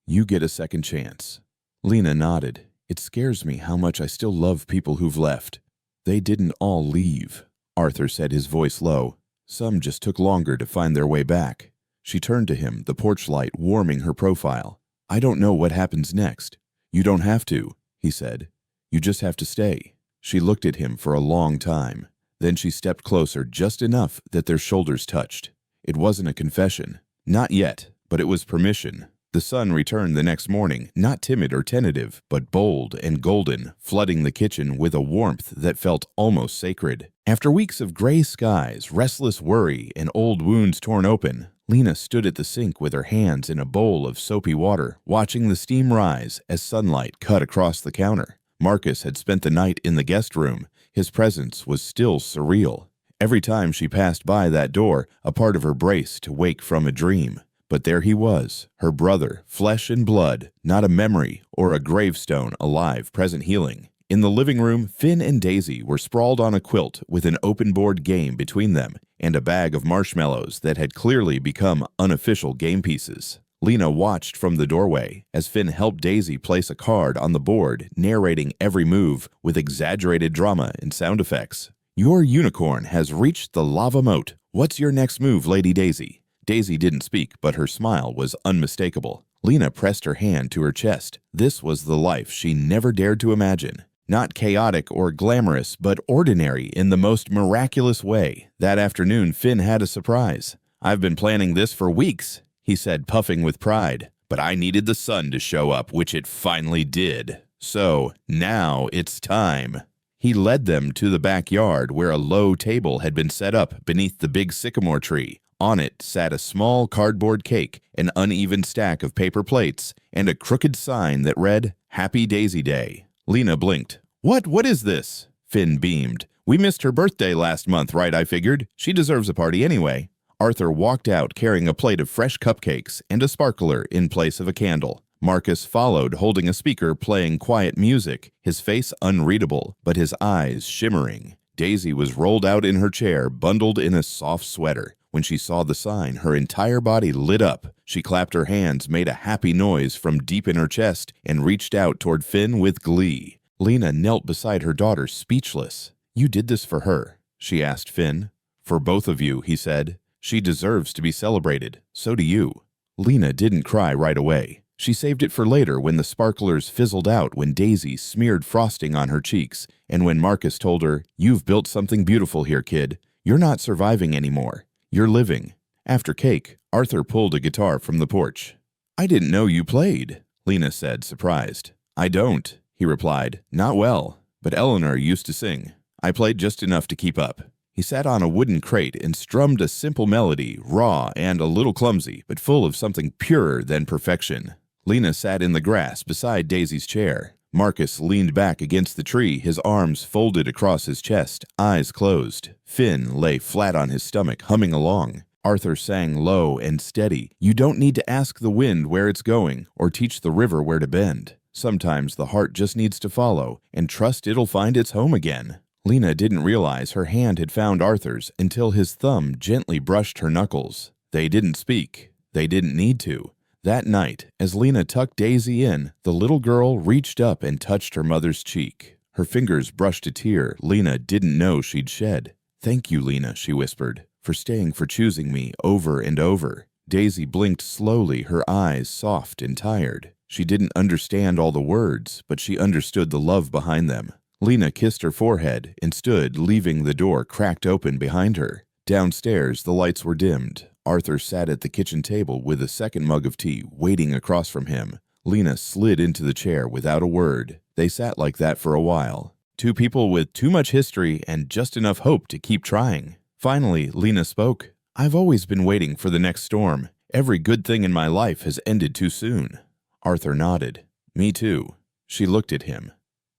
you get a second chance." Lena nodded. "It scares me how much I still love people who've left." "They didn't all leave," Arthur said, his voice low. "Some just took longer to find their way back." She turned to him, the porch light warming her profile. "I don't know what happens next. You don't have to," he said. "You just have to stay." She looked at him for a long time. Then she stepped closer, just enough that their shoulders touched. It wasn't a confession. Not yet, but it was permission. The sun returned the next morning, not timid or tentative, but bold and golden, flooding the kitchen with a warmth that felt almost sacred. After weeks of gray skies, restless worry, and old wounds torn open, Lena stood at the sink with her hands in a bowl of soapy water, watching the steam rise as sunlight cut across the counter. Marcus had spent the night in the guest room. His presence was still surreal. Every time she passed by that door, a part of her braced to wake from a dream. But there he was, her brother, flesh and blood, not a memory or a gravestone, alive, present, healing. In the living room, Finn and Daisy were sprawled on a quilt with an open-board game between them and a bag of marshmallows that had clearly become unofficial game pieces. Lena watched from the doorway as Finn helped Daisy place a card on the board, narrating every move with exaggerated drama and sound effects. Your unicorn has reached the lava moat. What's your next move, Lady Daisy? Daisy didn't speak, but her smile was unmistakable. Lena pressed her hand to her chest. This was the life she never dared to imagine. Not chaotic or glamorous, but ordinary in the most miraculous way. That afternoon, Finn had a surprise. I've been planning this for weeks, he said, puffing with pride. But I needed the sun to show up, which it finally did. So, now it's time. He led them to the backyard where a low table had been set up beneath the big sycamore tree. On it sat a small cardboard cake, an uneven stack of paper plates, and a crooked sign that read, Happy Daisy Day. Lena blinked. What is this? Finn beamed. We missed her birthday last month, right, I figured. She deserves a party anyway. Arthur walked out carrying a plate of fresh cupcakes and a sparkler in place of a candle. Marcus followed, holding a speaker playing quiet music, his face unreadable, but his eyes shimmering. Daisy was rolled out in her chair, bundled in a soft sweater. When she saw the sign, her entire body lit up. She clapped her hands, made a happy noise from deep in her chest, and reached out toward Finn with glee. Lena knelt beside her daughter, speechless. You did this for her, she asked Finn. For both of you, he said. She deserves to be celebrated. So do you. Lena didn't cry right away. She saved it for later when the sparklers fizzled out, when Daisy smeared frosting on her cheeks, and when Marcus told her, You've built something beautiful here, kid. You're not surviving anymore. You're living. After cake, Arthur pulled a guitar from the porch. I didn't know you played, Lena said, surprised. I don't, he replied. Not well, but Eleanor used to sing. I played just enough to keep up. He sat on a wooden crate and strummed a simple melody, raw and a little clumsy, but full of something purer than perfection. Lena sat in the grass beside Daisy's chair. Marcus leaned back against the tree, his arms folded across his chest, eyes closed. Finn lay flat on his stomach, humming along. Arthur sang low and steady. You don't need to ask the wind where it's going or teach the river where to bend. Sometimes the heart just needs to follow and trust it'll find its home again. Lena didn't realize her hand had found Arthur's until his thumb gently brushed her knuckles. They didn't speak. They didn't need to. That night, as Lena tucked Daisy in, the little girl reached up and touched her mother's cheek. Her fingers brushed a tear Lena didn't know she'd shed. Thank you, Lena, she whispered, for choosing me over and over. Daisy blinked slowly, her eyes soft and tired. She didn't understand all the words, but she understood the love behind them. Lena kissed her forehead and stood, leaving the door cracked open behind her. Downstairs, the lights were dimmed. Arthur sat at the kitchen table with a second mug of tea waiting across from him. Lena slid into the chair without a word. They sat like that for a while. Two people with too much history and just enough hope to keep trying. Finally, Lena spoke. I've always been waiting for the next storm. Every good thing in my life has ended too soon. Arthur nodded. Me too. She looked at him.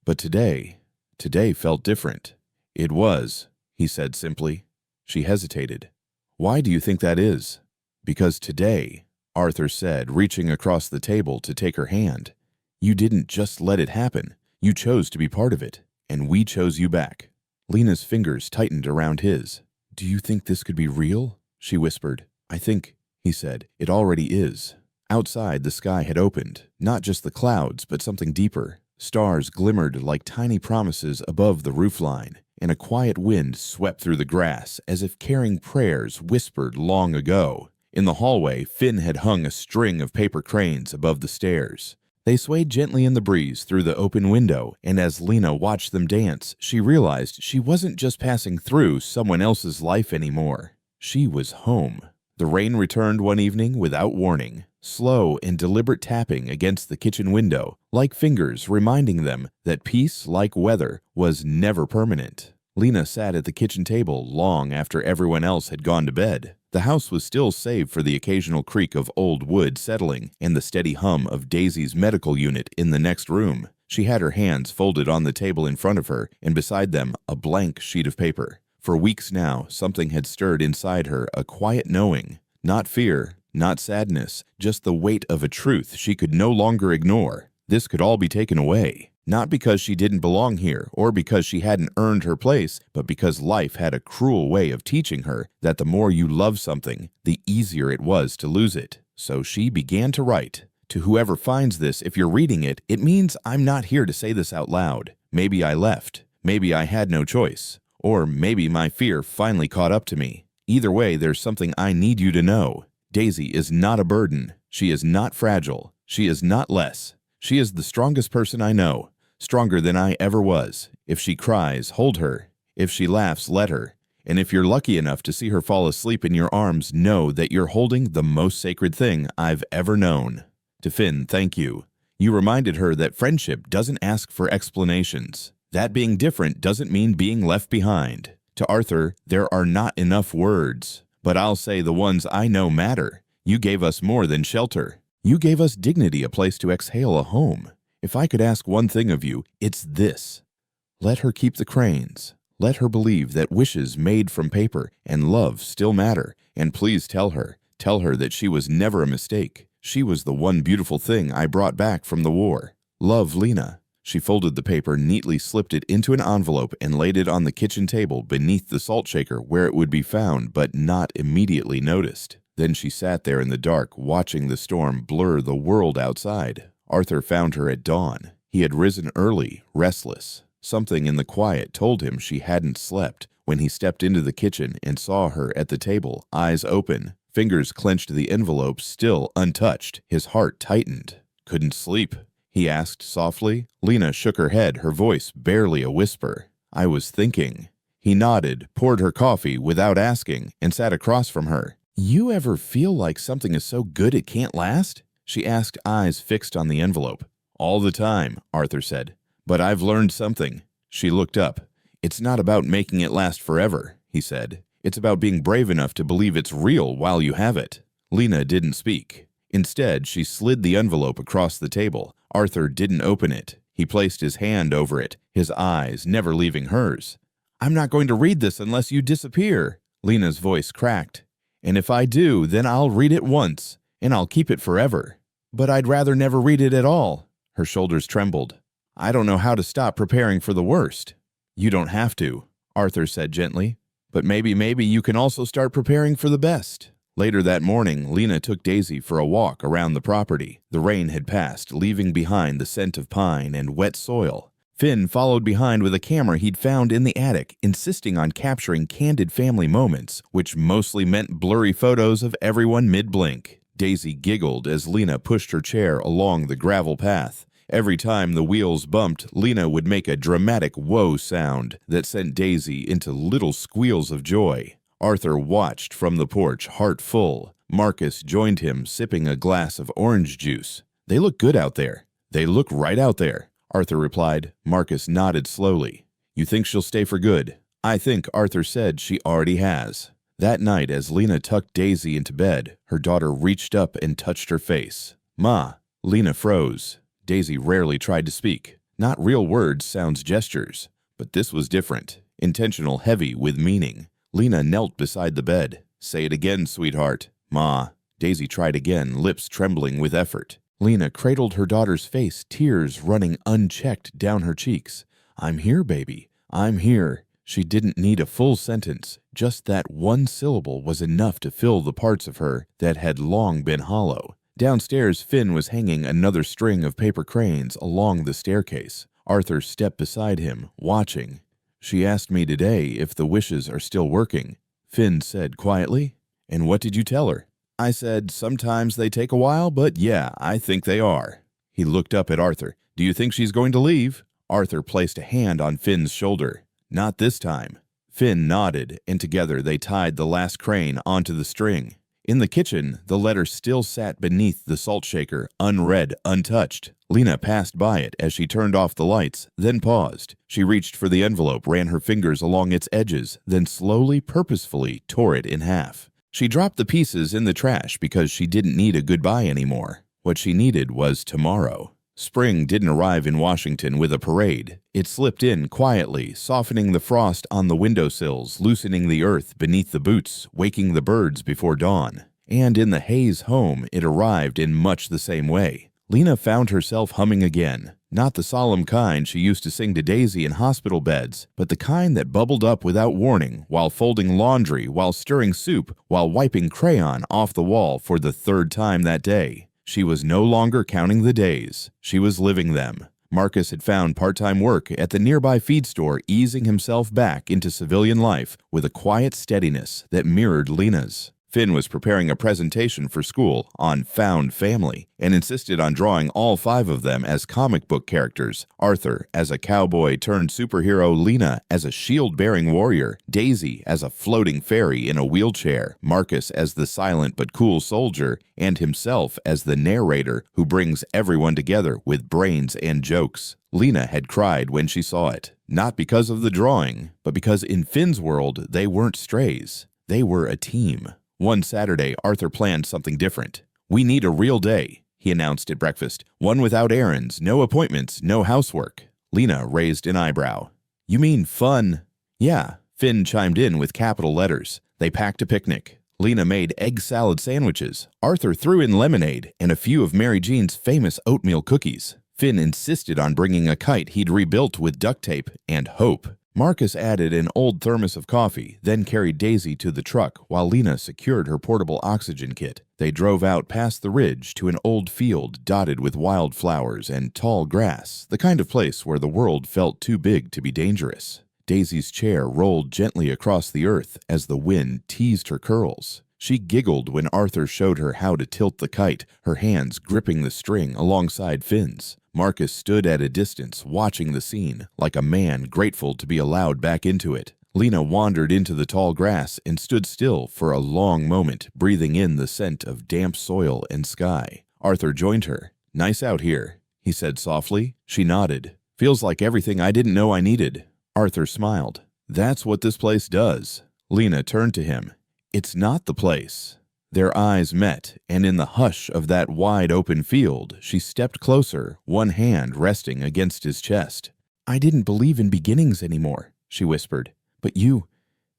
But today felt different. It was, he said simply. She hesitated. Why do you think that is? Because today, Arthur said, reaching across the table to take her hand. You didn't just let it happen. You chose to be part of it, and we chose you back. Lena's fingers tightened around his. Do you think this could be real? She whispered. I think, he said, it already is. Outside, the sky had opened, not just the clouds, but something deeper. Stars glimmered like tiny promises above the roofline, and a quiet wind swept through the grass as if carrying prayers whispered long ago. In the hallway, Finn had hung a string of paper cranes above the stairs. They swayed gently in the breeze through the open window, and as Lena watched them dance, she realized she wasn't just passing through someone else's life anymore. She was home. The rain returned one evening without warning, slow and deliberate tapping against the kitchen window, like fingers reminding them that peace, like weather, was never permanent. Lena sat at the kitchen table long after everyone else had gone to bed. The house was still save for the occasional creak of old wood settling and the steady hum of Daisy's medical unit in the next room. She had her hands folded on the table in front of her, and beside them a blank sheet of paper. For weeks now, something had stirred inside her, a quiet knowing. Not fear, not sadness, just the weight of a truth she could no longer ignore. This could all be taken away. Not because she didn't belong here, or because she hadn't earned her place, but because life had a cruel way of teaching her that the more you love something, the easier it was to lose it. So she began to write. To whoever finds this, if you're reading it, it means I'm not here to say this out loud. Maybe I left. Maybe I had no choice. Or maybe my fear finally caught up to me. Either way, there's something I need you to know. Daisy is not a burden. She is not fragile. She is not less. She is the strongest person I know. Stronger than I ever was. If she cries, hold her. If she laughs, let her. And if you're lucky enough to see her fall asleep in your arms, know that you're holding the most sacred thing I've ever known. To Finn, thank you. You reminded her that friendship doesn't ask for explanations. That being different doesn't mean being left behind. To Arthur, there are not enough words. But I'll say the ones I know matter. You gave us more than shelter. You gave us dignity, a place to exhale, a home. If I could ask one thing of you, it's this. Let her keep the cranes. Let her believe that wishes made from paper and love still matter. And please tell her that she was never a mistake. She was the one beautiful thing I brought back from the war. Love, Lena. She folded the paper, neatly slipped it into an envelope, and laid it on the kitchen table beneath the salt shaker where it would be found but not immediately noticed. Then she sat there in the dark, watching the storm blur the world outside. Arthur found her at dawn. He had risen early, restless. Something in the quiet told him she hadn't slept. When he stepped into the kitchen and saw her at the table, eyes open, fingers clenched the envelope still untouched, his heart tightened. Couldn't sleep? He asked softly. Lena shook her head, her voice barely a whisper. I was thinking. He nodded, poured her coffee without asking, and sat across from her. You ever feel like something is so good it can't last? She asked, eyes fixed on the envelope. All the time, Arthur said. But I've learned something. She looked up. It's not about making it last forever, he said. It's about being brave enough to believe it's real while you have it. Lena didn't speak. Instead, she slid the envelope across the table. Arthur didn't open it. He placed his hand over it, his eyes never leaving hers. I'm not going to read this unless you disappear. Lena's voice cracked. And if I do, then I'll read it once, and I'll keep it forever. But I'd rather never read it at all. Her shoulders trembled. I don't know how to stop preparing for the worst. You don't have to, Arthur said gently. But maybe you can also start preparing for the best. Later that morning, Lena took Daisy for a walk around the property. The rain had passed, leaving behind the scent of pine and wet soil. Finn followed behind with a camera he'd found in the attic, insisting on capturing candid family moments, which mostly meant blurry photos of everyone mid-blink. Daisy giggled as Lena pushed her chair along the gravel path. Every time the wheels bumped, Lena would make a dramatic whoa sound that sent Daisy into little squeals of joy. Arthur watched from the porch, heart full. Marcus joined him, sipping a glass of orange juice. They look good out there. They look right out there, Arthur replied. Marcus nodded slowly. You think she'll stay for good? I think Arthur said she already has. That night, as Lena tucked Daisy into bed, her daughter reached up and touched her face. Ma. Lena froze. Daisy rarely tried to speak. Not real words, sounds, gestures. But this was different. Intentional, heavy, with meaning. Lena knelt beside the bed. Say it again, sweetheart. Ma. Daisy tried again, lips trembling with effort. Lena cradled her daughter's face, tears running unchecked down her cheeks. I'm here, baby. I'm here. She didn't need a full sentence. Just that one syllable was enough to fill the parts of her that had long been hollow. Downstairs, Finn was hanging another string of paper cranes along the staircase. Arthur stepped beside him, watching. She asked me today if the wishes are still working, Finn said quietly. And what did you tell her? I said, sometimes they take a while, but yeah, I think they are. He looked up at Arthur. Do you think she's going to leave? Arthur placed a hand on Finn's shoulder. Not this time. Finn nodded, and together they tied the last crane onto the string. In the kitchen, the letter still sat beneath the salt shaker, unread, untouched. Lena passed by it as she turned off the lights, then paused. She reached for the envelope, ran her fingers along its edges, then slowly, purposefully tore it in half. She dropped the pieces in the trash because she didn't need a goodbye anymore. What she needed was tomorrow. Spring didn't arrive in Washington with a parade. It slipped in quietly, softening the frost on the windowsills, loosening the earth beneath the boots, waking the birds before dawn. And in the Hayes home, it arrived in much the same way. Lena found herself humming again. Not the solemn kind she used to sing to Daisy in hospital beds, but the kind that bubbled up without warning while folding laundry, while stirring soup, while wiping crayon off the wall for the third time that day. She was no longer counting the days. She was living them. Marcus had found part-time work at the nearby feed store, easing himself back into civilian life with a quiet steadiness that mirrored Lena's. Finn was preparing a presentation for school on found family and insisted on drawing all 5 of them as comic book characters: Arthur as a cowboy-turned-superhero, Lena as a shield-bearing warrior, Daisy as a floating fairy in a wheelchair, Marcus as the silent but cool soldier, and himself as the narrator who brings everyone together with brains and jokes. Lena had cried when she saw it, not because of the drawing, but because in Finn's world they weren't strays. They were a team. One Saturday, Arthur planned something different. "We need a real day," he announced at breakfast. "One without errands, no appointments, no housework." Lena raised an eyebrow. "You mean fun?" "Yeah," Finn chimed in with capital letters. They packed a picnic. Lena made egg salad sandwiches. Arthur threw in lemonade and a few of Mary Jean's famous oatmeal cookies. Finn insisted on bringing a kite he'd rebuilt with duct tape and hope. Marcus added an old thermos of coffee, then carried Daisy to the truck while Lena secured her portable oxygen kit. They drove out past the ridge to an old field dotted with wildflowers and tall grass, the kind of place where the world felt too big to be dangerous. Daisy's chair rolled gently across the earth as the wind teased her curls. She giggled when Arthur showed her how to tilt the kite, her hands gripping the string alongside Finn's. Marcus stood at a distance, watching the scene, like a man grateful to be allowed back into it. Lena wandered into the tall grass and stood still for a long moment, breathing in the scent of damp soil and sky. Arthur joined her. "Nice out here," he said softly. She nodded. "Feels like everything I didn't know I needed." Arthur smiled. "That's what this place does." Lena turned to him. "It's not the place." Their eyes met, and in the hush of that wide-open field, she stepped closer, one hand resting against his chest. "I didn't believe in beginnings anymore," she whispered. "But you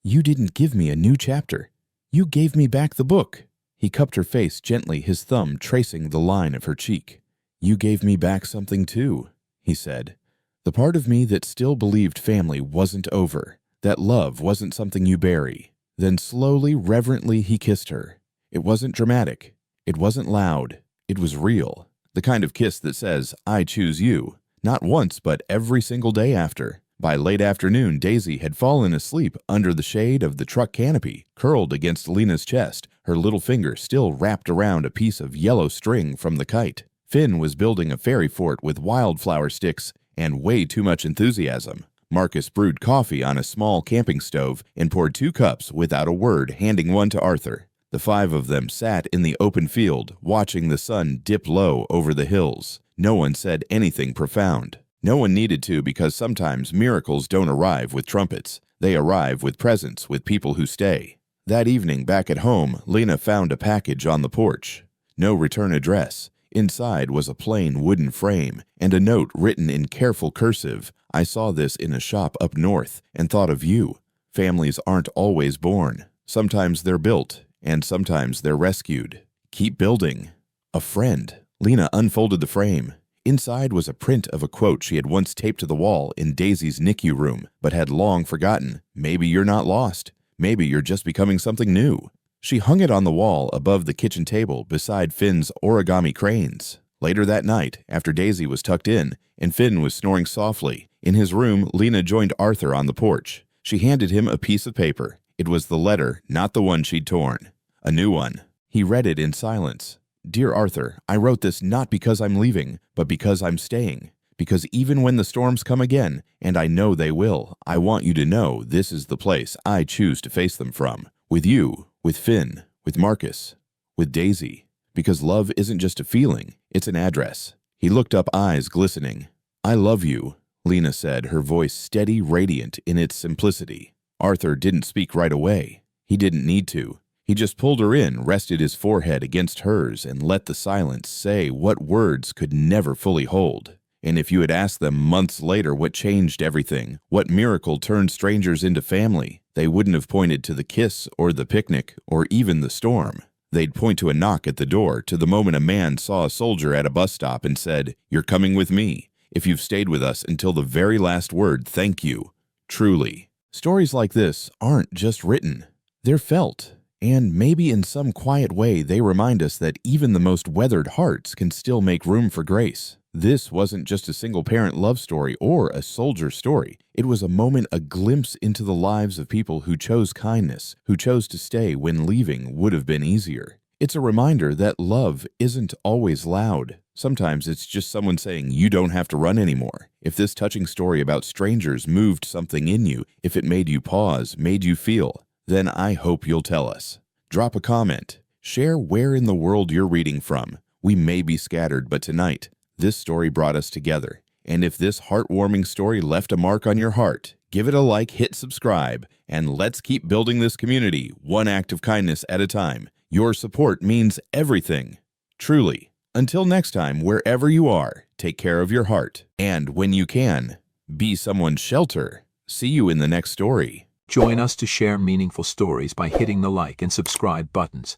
didn't give me a new chapter. You gave me back the book." He cupped her face gently, his thumb tracing the line of her cheek. "You gave me back something too," he said. "The part of me that still believed family wasn't over, that love wasn't something you bury." Then slowly, reverently, he kissed her. It wasn't dramatic. It wasn't loud. It was real. The kind of kiss that says, "I choose you." Not once, but every single day after. By late afternoon, Daisy had fallen asleep under the shade of the truck canopy, curled against Lena's chest, her little finger still wrapped around a piece of yellow string from the kite. Finn was building a fairy fort with wildflower sticks and way too much enthusiasm. Marcus brewed coffee on a small camping stove and poured 2 cups without a word, handing one to Arthur. The 5 of them sat in the open field, watching the sun dip low over the hills. No one said anything profound. No one needed to, because sometimes miracles don't arrive with trumpets. They arrive with presence, with people who stay. That evening, back at home, Lena found a package on the porch. No return address. Inside was a plain wooden frame and a note written in careful cursive. "I saw this in a shop up north and thought of you. Families aren't always born. Sometimes they're built, and sometimes they're rescued. Keep building." A friend. Lena unfolded the frame. Inside was a print of a quote she had once taped to the wall in Daisy's NICU room, but had long forgotten. "Maybe you're not lost. Maybe you're just becoming something new." She hung it on the wall above the kitchen table beside Finn's origami cranes. Later that night, after Daisy was tucked in and Finn was snoring softly, in his room, Lena joined Arthur on the porch. She handed him a piece of paper. It was the letter, not the one she'd torn. A new one. He read it in silence. "Dear Arthur, I wrote this not because I'm leaving, but because I'm staying. Because even when the storms come again, and I know they will, I want you to know this is the place I choose to face them from. With you, with Finn, with Marcus, with Daisy. Because love isn't just a feeling, it's an address." He looked up, eyes glistening. "I love you," Lena said, her voice steady, radiant in its simplicity. Arthur didn't speak right away. He didn't need to. He just pulled her in, rested his forehead against hers, and let the silence say what words could never fully hold. And if you had asked them months later what changed everything, what miracle turned strangers into family, they wouldn't have pointed to the kiss or the picnic or even the storm. They'd point to a knock at the door, to the moment a man saw a soldier at a bus stop and said, "You're coming with me." If you've stayed with us until the very last word, thank you. Truly. Stories like this aren't just written. They're felt. And maybe in some quiet way they remind us that even the most weathered hearts can still make room for grace. This wasn't just a single-parent love story or a soldier story. It was a moment, a glimpse into the lives of people who chose kindness, who chose to stay when leaving would have been easier. It's a reminder that love isn't always loud. Sometimes it's just someone saying, you don't have to run anymore. If this touching story about strangers moved something in you, if it made you pause, made you feel, then I hope you'll tell us. Drop a comment. Share where in the world you're reading from. We may be scattered, but tonight, this story brought us together. And if this heartwarming story left a mark on your heart, give it a like, hit subscribe, and let's keep building this community, one act of kindness at a time. Your support means everything. Truly. Until next time, wherever you are, take care of your heart. And when you can, be someone's shelter. See you in the next story.
Join us to share meaningful stories by hitting the like and subscribe buttons.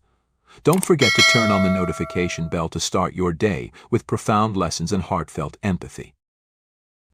Don't forget to turn on the notification bell to start your day with profound lessons and heartfelt empathy.